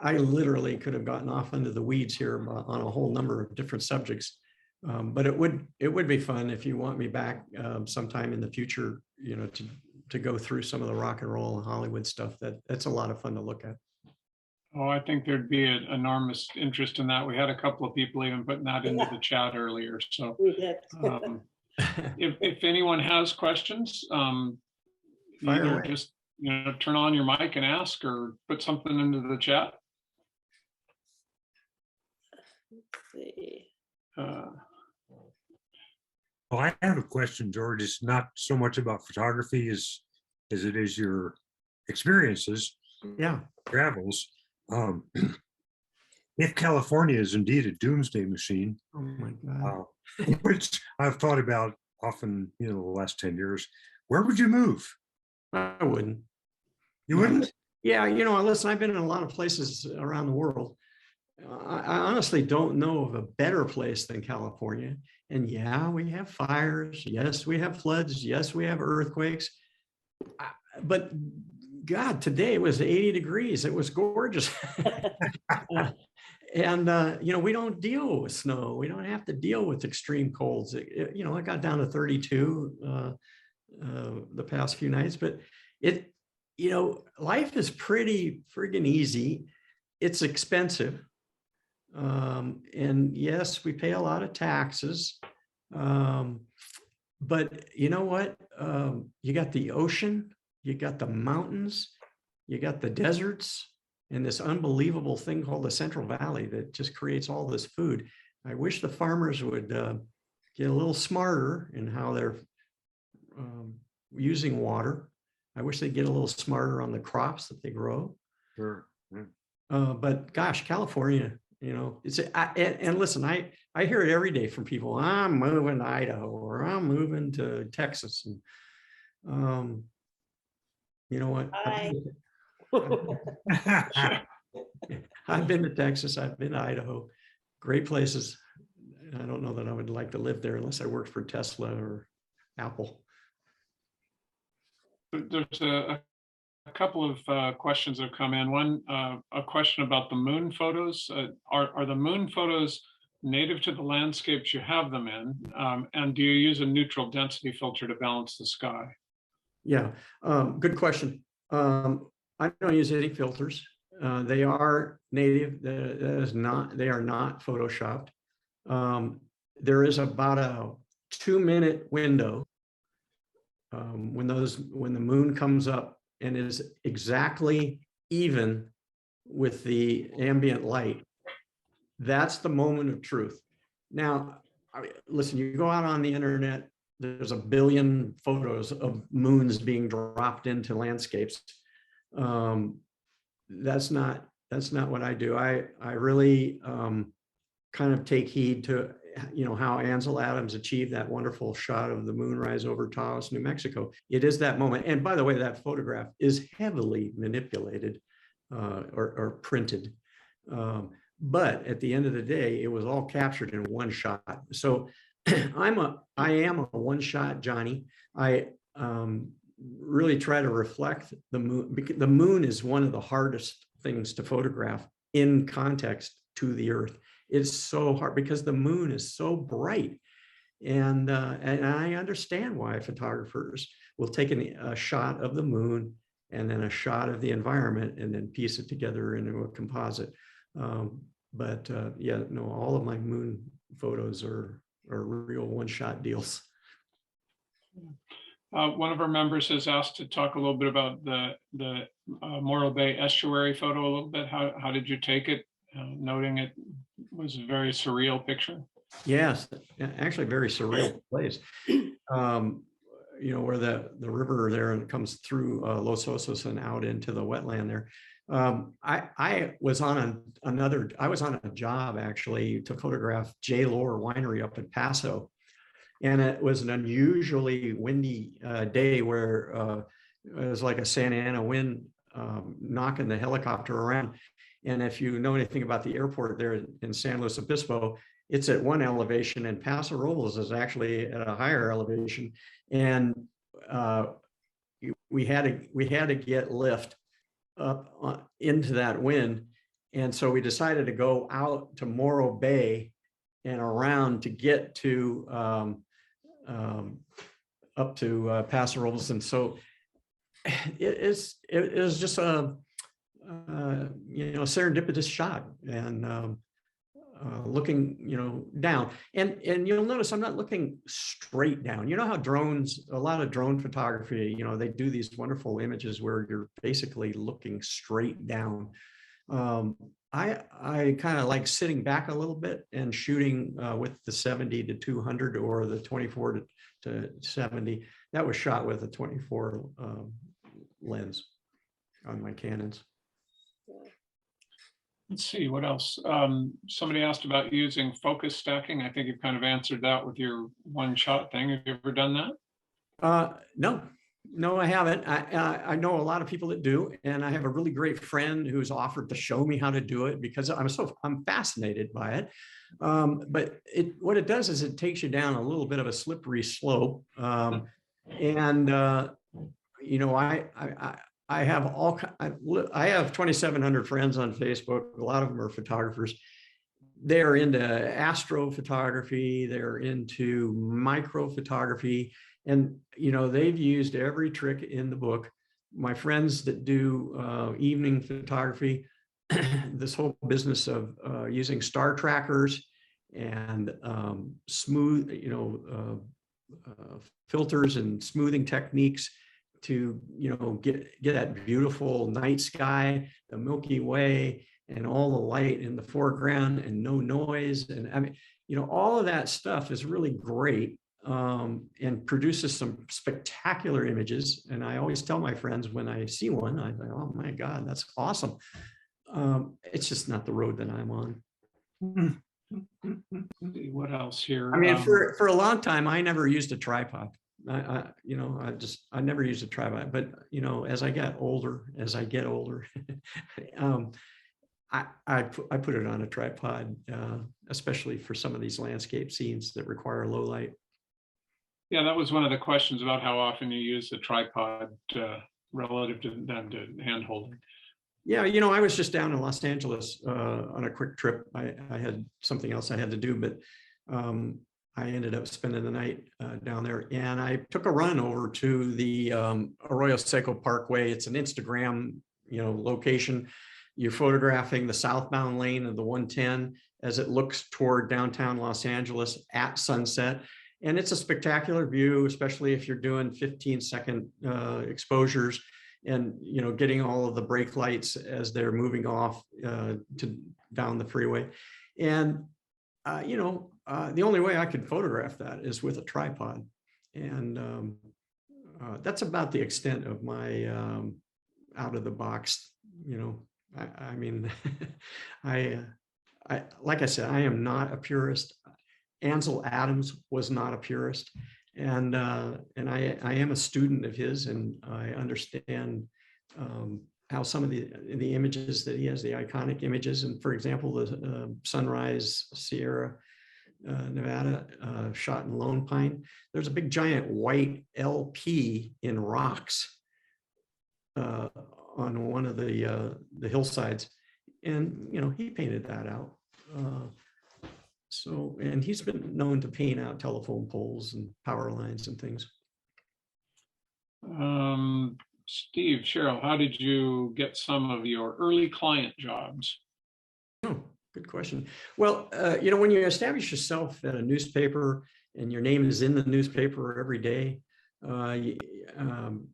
C: I literally could have gotten off into the weeds here on a whole number of different subjects. But it would be fun if you want me back sometime in the future, to go through some of the rock and roll and Hollywood stuff. That's a lot of fun to look at.
A: Oh, I think there'd be an enormous interest in that. We had a couple of people even putting that into the chat earlier. So
B: We did.
A: if anyone has questions, either just turn on your mic and ask, or put something into the chat.
B: Let's see.
D: Well, I have a question, George. It's not so much about photography as it is your experiences,
C: Yeah.
D: travels. If California is indeed a doomsday machine,
C: Oh my God.
D: which I've thought about often, the last 10 years, where would you move?
C: I wouldn't.
D: You wouldn't?
C: Yeah, listen, I've been in a lot of places around the world. I honestly don't know of a better place than California. And yeah, we have fires. Yes, we have floods. Yes, we have earthquakes. But God, today it was 80 degrees. It was gorgeous. We don't deal with snow. We don't have to deal with extreme colds. It got down to 32 the past few nights, but life is pretty friggin' easy. It's expensive. And yes, we pay a lot of taxes. But you know what? You got the ocean, you got the mountains, you got the deserts, and this unbelievable thing called the Central Valley that just creates all this food. I wish the farmers would get a little smarter in how they're using water. I wish they'd get a little smarter on the crops that they grow.
D: Sure. Yeah.
C: But gosh, California, and listen, I hear it every day from people. I'm moving to Idaho, or I'm moving to Texas. And you know what? I've been to Texas, I've been to Idaho, great places. I don't know that I would like to live there unless I worked for Tesla or Apple.
A: There's a couple of questions that have come in. One, a question about the moon photos. Are the moon photos native to the landscapes you have them in? And do you use a neutral density filter to balance the sky?
C: Yeah, good question. I don't use any filters. They are native. They are not photoshopped. There is about a 2-minute window when the moon comes up and is exactly even with the ambient light. That's the moment of truth. Now, listen, you go out on the internet, there's a billion photos of moons being dropped into landscapes. That's not what I do. I really kind of take heed to, how Ansel Adams achieved that wonderful shot of the moonrise over Taos, New Mexico. It is that moment. And by the way, that photograph is heavily manipulated or printed. But at the end of the day, it was all captured in one shot. So I am a one-shot Johnny. I really try to reflect the moon, because the moon is one of the hardest things to photograph in context to the earth. It's so hard because the moon is so bright. And I understand why photographers will take a shot of the moon and then a shot of the environment and then piece it together into a composite. Yeah, no, all of my moon photos are real one-shot deals.
A: One of our members has asked to talk a little bit about the Morro Bay estuary photo a little bit. How did you take it? Noting it was a very surreal picture.
C: Yes, actually very surreal place. Where the river there and it comes through Los Osos and out into the wetland there. I was on a job actually to photograph J. Lohr Winery up in Paso. And it was an unusually windy day where it was like a Santa Ana wind knocking the helicopter around. And if you know anything about the airport there in San Luis Obispo, it's at one elevation and Paso Robles is actually at a higher elevation. And we had to get lift up into that wind. And so we decided to go out to Morro Bay and around to get to up to Paso Robles. And so it is just a serendipitous shot and looking down and you'll notice I'm not looking straight down. You know how a lot of drone photography, they do these wonderful images where you're basically looking straight down. I kind of like sitting back a little bit and shooting with the 70 to 200 or the 24 to 70. That was shot with a 24 lens on my Canons.
A: Let's see, what else? Somebody asked about using focus stacking. I think you've kind of answered that with your one-shot thing. Have you ever done that?
C: No, I haven't. I know a lot of people that do, and I have a really great friend who's offered to show me how to do it because I'm fascinated by it. But what it does is it takes you down a little bit of a slippery slope, I have 2,700 friends on Facebook. A lot of them are photographers. They're into astrophotography. They're into micro photography. And, they've used every trick in the book. My friends that do evening photography, this whole business of using star trackers and smooth, filters and smoothing techniques to get that beautiful night sky, the Milky Way, and all the light in the foreground and no noise. And I mean, all of that stuff is really great and produces some spectacular images. And I always tell my friends when I see one, I think, oh my God, that's awesome. It's just not the road that I'm on.
A: What else here?
C: I mean, for a long time, I never used a tripod. I never used a tripod, but as I get older, I put it on a tripod, especially for some of these landscape scenes that require low light.
A: Yeah, that was one of the questions about how often you use the tripod relative to then to hand holding.
C: Yeah, you know, I was just down in Los Angeles on a quick trip. I had something else I had to do, but I ended up spending the night down there, and I took a run over to the Arroyo Seco Parkway. It's an Instagram, you know, location. You're photographing the southbound lane of the 110 as it looks toward downtown Los Angeles at sunset. And it's a spectacular view, especially if you're doing 15-second exposures and, you know, getting all of the brake lights as they're moving off down the freeway. And, you know, the only way I could photograph that is with a tripod. And that's about the extent of my out of the box, you know. I mean, I like I said, I am not a purist. Ansel Adams was not a purist, and I am a student of his, and I understand how some of the images that he has, the iconic images, and for example, the Sunrise Sierra Nevada shot in Lone Pine. There's a big giant white LP in rocks on one of the hillsides, and you know, he painted that out. So, and he's been known to paint out telephone poles and power lines and things.
A: Steve, Cheryl, how did you get some of your early client jobs?
C: Oh, good question. Well, you know, when you establish yourself at a newspaper and your name is in the newspaper every day, you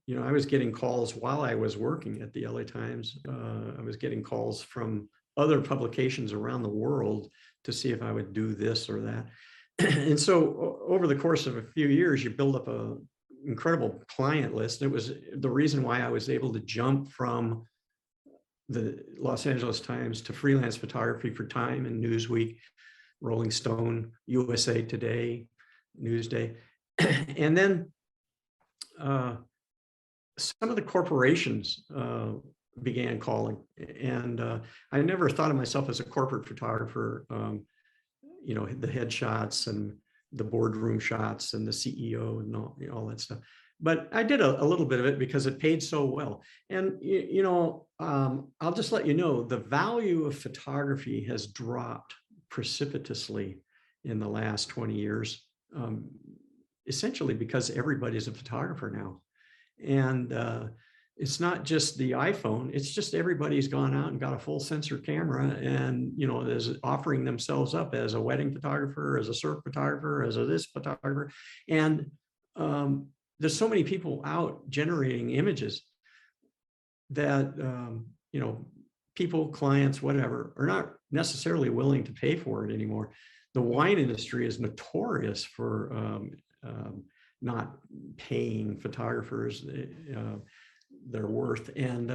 C: know, I was getting calls while I was working at the LA Times. I was getting calls from other publications around the world to see if I would do this or that. And so over the course of a few years, you build up a incredible client list. It was the reason why I was able to jump from the Los Angeles Times to freelance photography for Time and Newsweek, Rolling Stone, USA Today, Newsday. And then some of the corporations began calling, and I never thought of myself as a corporate photographer. You know, the headshots and the boardroom shots and the CEO and all that stuff. But I did a little bit of it because it paid so well. And you know, I'll just let you know, the value of photography has dropped precipitously in the last 20 years, essentially because everybody's a photographer now. And it's not just the iPhone, it's just everybody's gone out and got a full sensor camera and, you know, is offering themselves up as a wedding photographer, as a surf photographer, as a this photographer. And there's so many people out generating images that, you know, people, clients, whatever, are not necessarily willing to pay for it anymore. The wine industry is notorious for not paying photographers their worth. And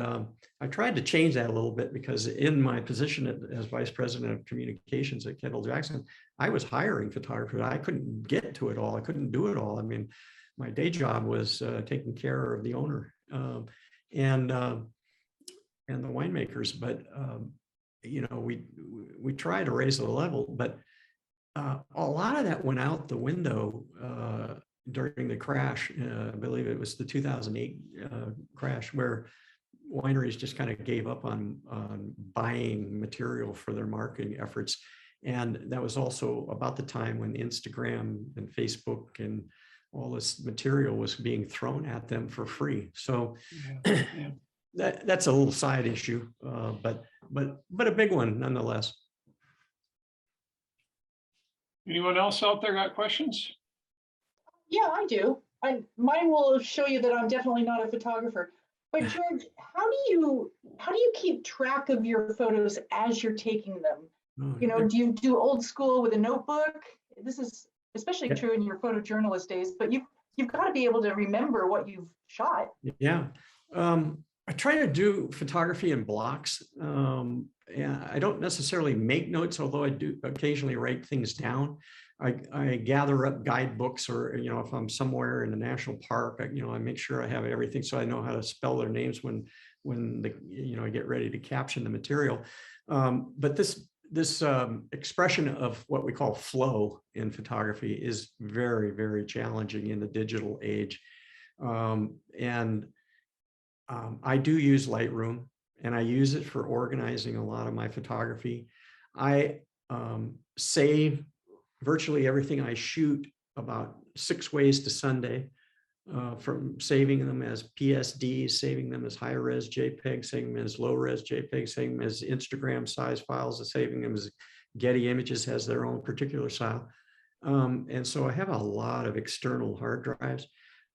C: I tried to change that a little bit because in my position as vice president of communications at Kendall Jackson, I was hiring photographers. I couldn't get to it all. I couldn't do it all. I mean, my day job was taking care of the owner and the winemakers. But you know, we try to raise the level, but a lot of that went out the window during the crash. I believe it was the 2008 crash, where wineries just kind of gave up on buying material for their marketing efforts. And that was also about the time when Instagram and Facebook and all this material was being thrown at them for free. So yeah. That's a little side issue, but a big one nonetheless.
A: Anyone else out there got questions?
E: Yeah, I do. Mine will show you that I'm definitely not a photographer. But George, how do you keep track of your photos as you're taking them? You know, do you do old school with a notebook? This is especially true in your photojournalist days, but you've got to be able to remember what you've shot.
C: Yeah. I try to do photography in blocks. And I don't necessarily make notes, although I do occasionally write things down. I gather up guidebooks, or, you know, if I'm somewhere in a national park, you know, I make sure I have everything so I know how to spell their names when when I get ready to caption the material. But this expression of what we call flow in photography is very, very challenging in the digital age. I do use Lightroom, and I use it for organizing a lot of my photography. I save virtually everything I shoot about 6 ways to Sunday, from saving them as PSDs, saving them as high-res JPEG, saving them as low-res JPEG, saving them as Instagram size files, and saving them as Getty Images has their own particular style. And so I have a lot of external hard drives,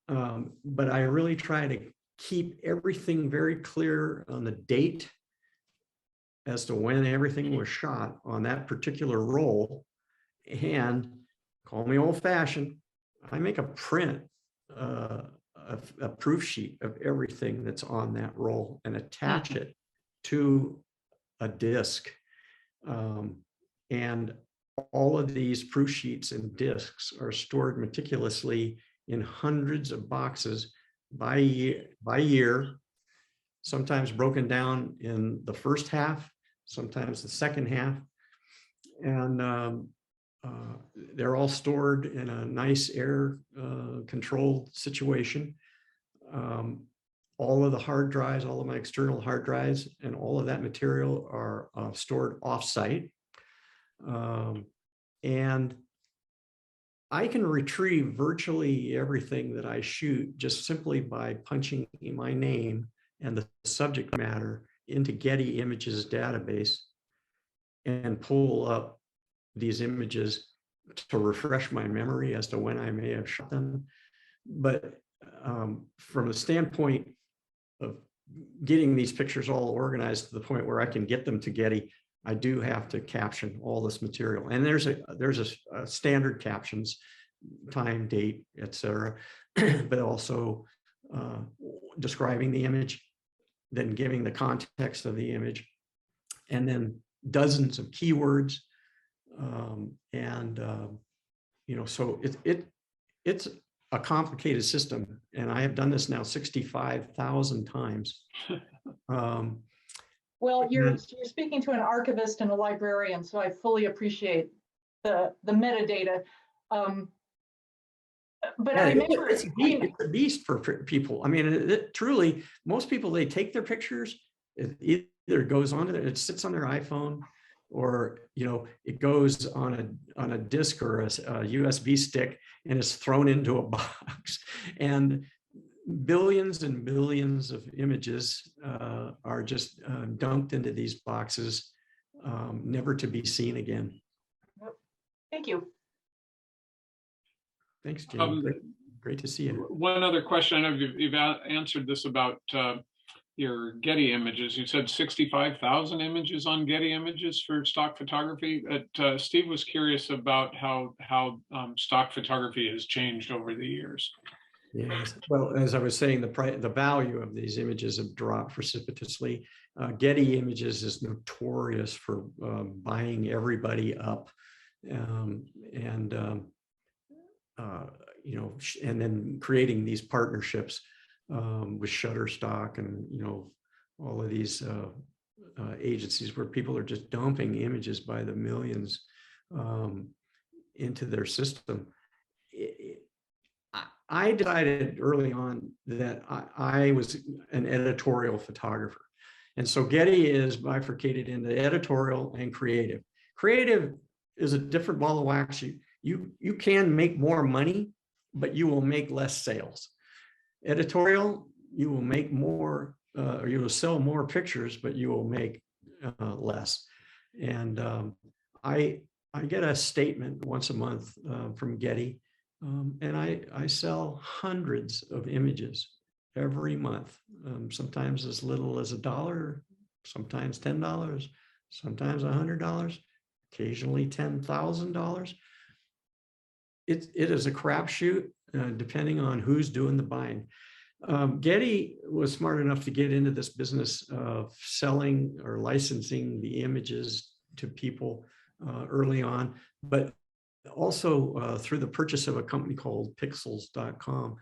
C: but I really try to keep everything very clear on the date as to when everything was shot on that particular roll. And call me old-fashioned, I make a print, a proof sheet of everything that's on that roll and attach it to a disk. And all of these proof sheets and disks are stored meticulously in hundreds of boxes by year, sometimes broken down in the first half, sometimes the second half. And they're all stored in a nice air controlled situation. All of the hard drives, all of my external hard drives, and all of that material are stored offsite. And I can retrieve virtually everything that I shoot just simply by punching my name and the subject matter into Getty Images database and pull up these images to refresh my memory as to when I may have shot them. But from the standpoint of getting these pictures all organized to the point where I can get them to Getty, I do have to caption all this material. And there's a standard captions, time, date, etc., but also describing the image, then giving the context of the image, and then dozens of keywords. So it's a complicated system, and I have done this now 65,000 times.
E: Well, you're speaking to an archivist and a librarian, so I fully appreciate the metadata. But
C: Yeah,
E: I remember
C: it's a beast for people. I mean, truly, most people, they take their pictures, it either goes on it sits on their iPhone, or it goes on a disk or a USB stick and is thrown into a box. And billions and billions of images are just dumped into these boxes, never to be seen again.
E: Thank you.
C: Thanks, Jim. Great to see you.
A: One other question. I know you've answered this about your Getty Images. You said 65,000 images on Getty Images for stock photography. Steve was curious about how stock photography has changed over the years.
C: Yes. Well, as I was saying, the value of these images have dropped precipitously. Getty Images is notorious for buying everybody up, and then creating these partnerships with Shutterstock and all of these agencies where people are just dumping images by the millions into their system. I decided early on that I was an editorial photographer. And so Getty is bifurcated into editorial and creative. Creative is a different ball of wax. You can make more money, but you will make less sales. Editorial, you will make more, or you will sell more pictures, but you will make less. And I get a statement once a month from Getty. And I sell hundreds of images every month, sometimes as little as $1, sometimes $10, sometimes $100, occasionally $10,000. It is a crapshoot, depending on who's doing the buying. Getty was smart enough to get into this business of selling or licensing the images to people early on, but also through the purchase of a company called Pixel.com,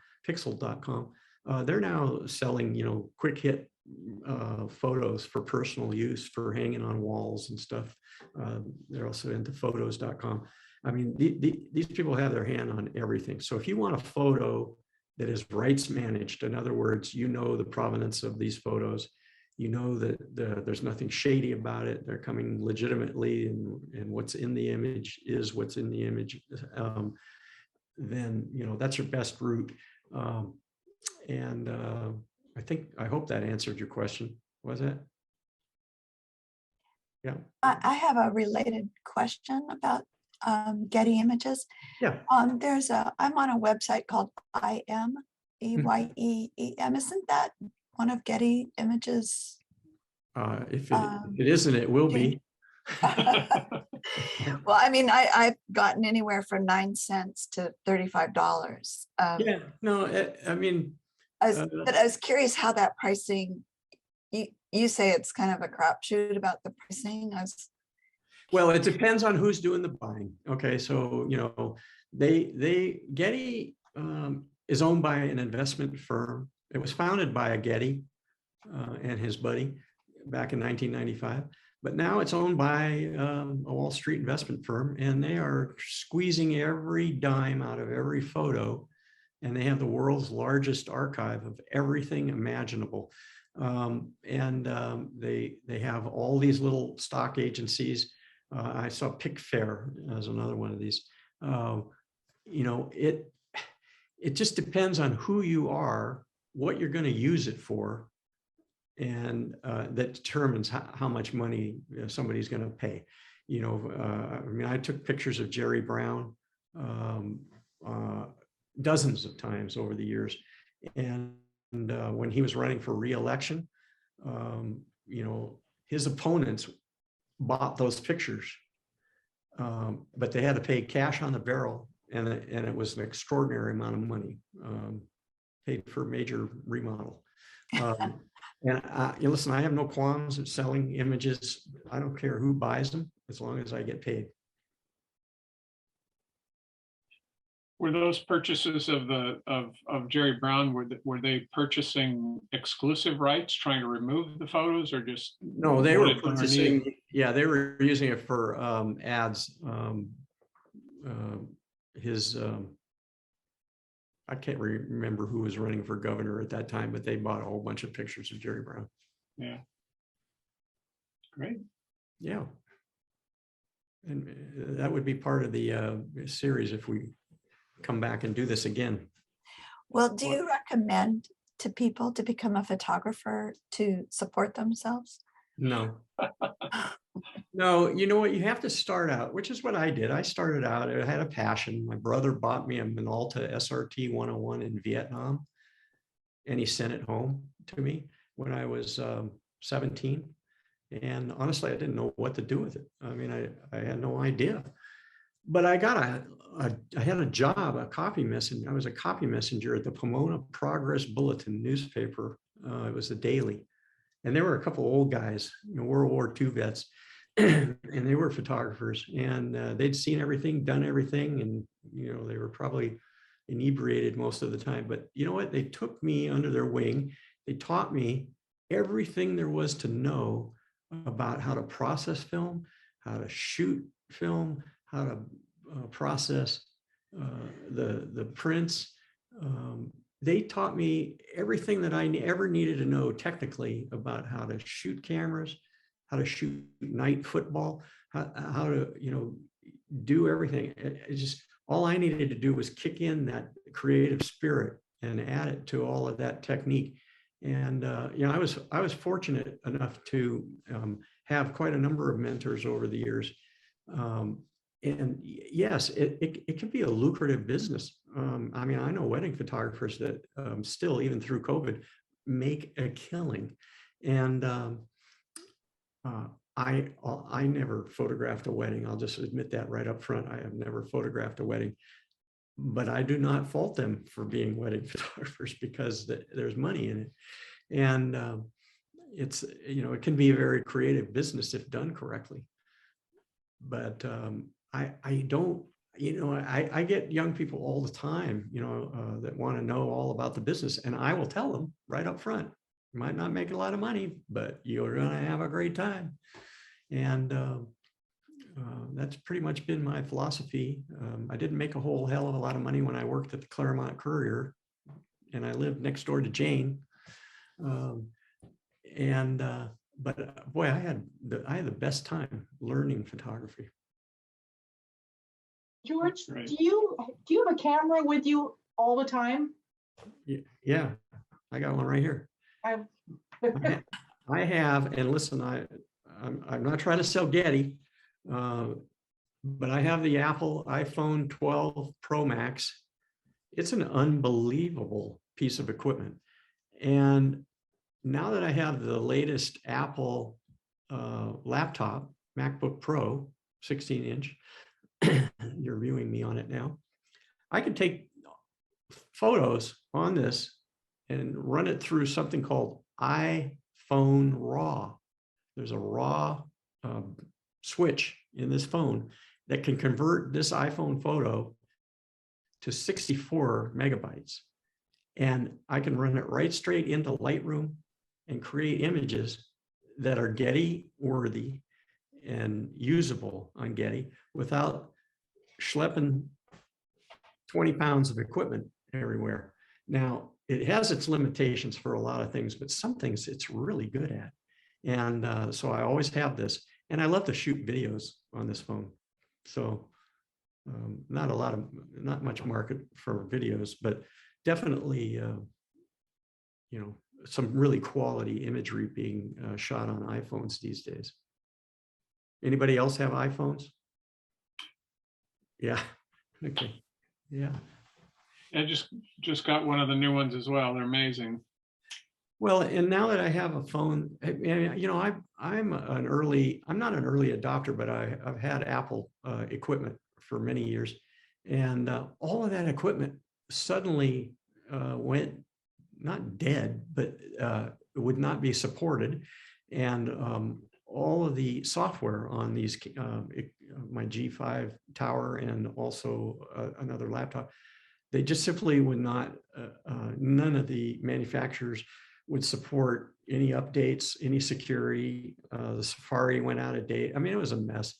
C: they're now selling, quick hit photos for personal use, for hanging on walls and stuff. They're also into photos.com. I mean, these people have their hand on everything. So if you want a photo that is rights managed, in other words, you know the provenance of these photos, you know that there's nothing shady about it, they're coming legitimately, and what's in the image is what's in the image, then, you know, that's your best route. And I hope that answered your question. Was it? Yeah.
F: I have a related question about Getty Images.
C: Yeah.
F: I'm on a website called IM, EYEEM. Isn't that one of Getty Images?
C: If it isn't, it will be.
F: Well, I mean, I've gotten anywhere from 9 cents to $35.
C: Yeah, no, I mean,
F: But I was curious how that pricing, you say it's kind of a crapshoot about the pricing.
C: well, it depends on who's doing the buying. Okay, so, you know, Getty is owned by an investment firm. It was founded by a Getty and his buddy back in 1995. But now it's owned by a Wall Street investment firm, and they are squeezing every dime out of every photo. And they have the world's largest archive of everything imaginable. They have all these little stock agencies. I saw Pickfair as another one of these. You know, it just depends on who you are, what you're going to use it for, and that determines how much money somebody's going to pay. You know, I mean, I took pictures of Jerry Brown dozens of times over the years, and when he was running for re-election, you know, his opponents bought those pictures, but they had to pay cash on the barrel, and it was an extraordinary amount of money, paid for a major remodel. And listen, I have no qualms of selling images. I don't care who buys them, as long as I get paid.
A: Were those purchases of Jerry Brown, were they purchasing exclusive rights, trying to remove the photos, or just?
C: No, they were purchasing, yeah, they were using it for ads. I can't remember who was running for governor at that time, but they bought a whole bunch of pictures of Jerry Brown.
A: Yeah. Great.
C: Yeah. And that would be part of the series if we come back and do this again.
F: Well, do you recommend to people to become a photographer to support themselves?
C: No. No, you know what? You have to start out, which is what I did. I started out, I had a passion. My brother bought me a Minolta SRT 101 in Vietnam, and he sent it home to me when I was 17. And honestly, I didn't know what to do with it. I mean, I had no idea. But I got I had a job, a copy messenger. I was a copy messenger at the Pomona Progress Bulletin newspaper. It was the daily. And there were a couple of old guys, you know, World War II vets, and they were photographers, and they'd seen everything, done everything, and, you know, they were probably inebriated most of the time. But you know what? They took me under their wing. They taught me everything there was to know about how to process film, how to shoot film, how to process the prints. They taught me everything that I ever needed to know technically about how to shoot cameras, how to shoot night football, how to, you know, do everything. It just, all I needed to do was kick in that creative spirit and add it to all of that technique. And you know, I was fortunate enough to have quite a number of mentors over the years. And yes, it can be a lucrative business. I mean, I know wedding photographers that still, even through COVID, make a killing. And I never photographed a wedding. I'll just admit that right up front. I have never photographed a wedding, but I do not fault them for being wedding photographers, because there's money in it. And it's, you know, it can be a very creative business if done correctly. But I don't, you know, I get young people all the time, you know, that want to know all about the business, and I will tell them right up front, You might not make a lot of money, but you're going to have a great time. And that's pretty much been my philosophy. I didn't make a whole hell of a lot of money when I worked at the Claremont Courier, and I lived next door to Jane. But boy, I had the best time learning photography.
E: George,
A: Right.
E: do you have a camera with you all the time?
C: Yeah, I got one right here.
E: I've-
C: I have, and listen, I'm not trying to sell Getty, but I have the Apple iPhone 12 Pro Max. It's an unbelievable piece of equipment. And now that I have the latest Apple laptop, MacBook Pro, 16-inch, you're viewing me on it now, I can take photos on this and run it through something called iPhone RAW. There's a RAW switch in this phone that can convert this iPhone photo to 64 megabytes. And I can run it right straight into Lightroom and create images that are Getty worthy and usable on Getty without schlepping 20 pounds of equipment everywhere. Now, it has its limitations for a lot of things, but some things it's really good at. And so I always have this, and I love to shoot videos on this phone. So not much market for videos, but definitely, some really quality imagery being shot on iPhones these days. Anybody else have iPhones? Yeah. Okay. Yeah.
A: I just got one of the new ones as well. They're amazing.
C: Well, and now that I have a phone, I'm not an early adopter, but I've had Apple equipment for many years. And all of that equipment suddenly went not dead, but would not be supported. And all of the software on these, my G5 tower and also another laptop, they just simply would not, none of the manufacturers would support any updates, any security. The Safari went out of date. I mean, it was a mess.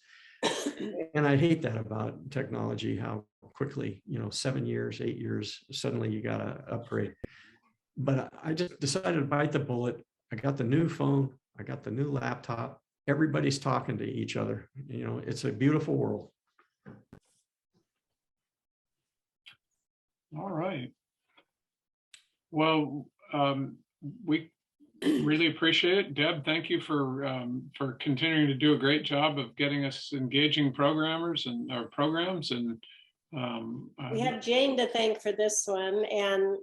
C: And I hate that about technology, how quickly, 7 years, 8 years, suddenly you got to upgrade. But I just decided to bite the bullet. I got the new phone. I got the new laptop. Everybody's talking to each other. It's a beautiful world.
A: All right. Well, we really appreciate it. Deb, thank you for continuing to do a great job of getting us engaging programmers and our programs. And
B: We have Jane to thank for this one. And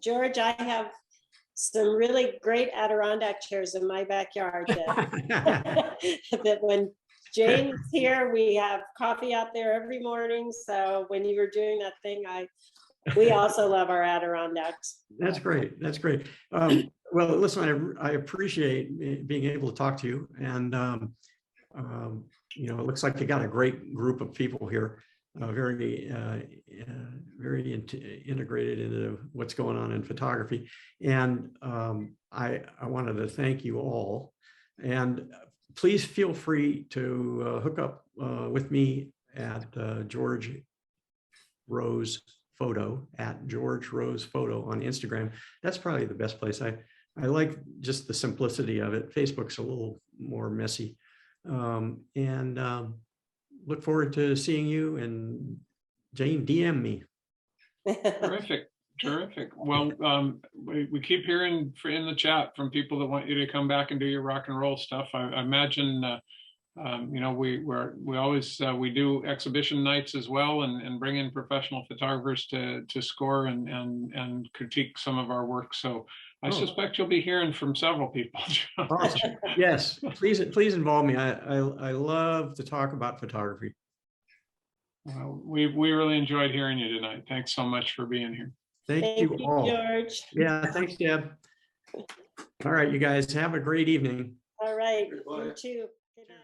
B: George, I have some really great Adirondack chairs in my backyard that when Jane's here, we have coffee out there every morning. So when you were doing that thing, we also love our Adirondacks.
C: That's great. That's great. Well, listen, I appreciate being able to talk to you. And, it looks like you got a great group of people here, very integrated into what's going on in photography. And I wanted to thank you all. And please feel free to hook up with me at George Rose Photo, at George Rose Photo on Instagram. That's probably the best place. I like just the simplicity of it. Facebook's a little more messy. Look forward to seeing you, and Jane, DM me.
A: Terrific. Terrific. Well, we keep hearing in the chat from people that want you to come back and do your rock and roll stuff. I imagine, we do exhibition nights as well, and bring in professional photographers to score and critique some of our work. So I suspect you'll be hearing from several people.
C: Awesome. Yes, please involve me. I love to talk about photography.
A: Well, we really enjoyed hearing you tonight. Thanks so much for being here.
C: Thank you all.
B: George.
C: Yeah, thanks, Deb. All right, you guys have a great evening.
B: All right, you too. Good night.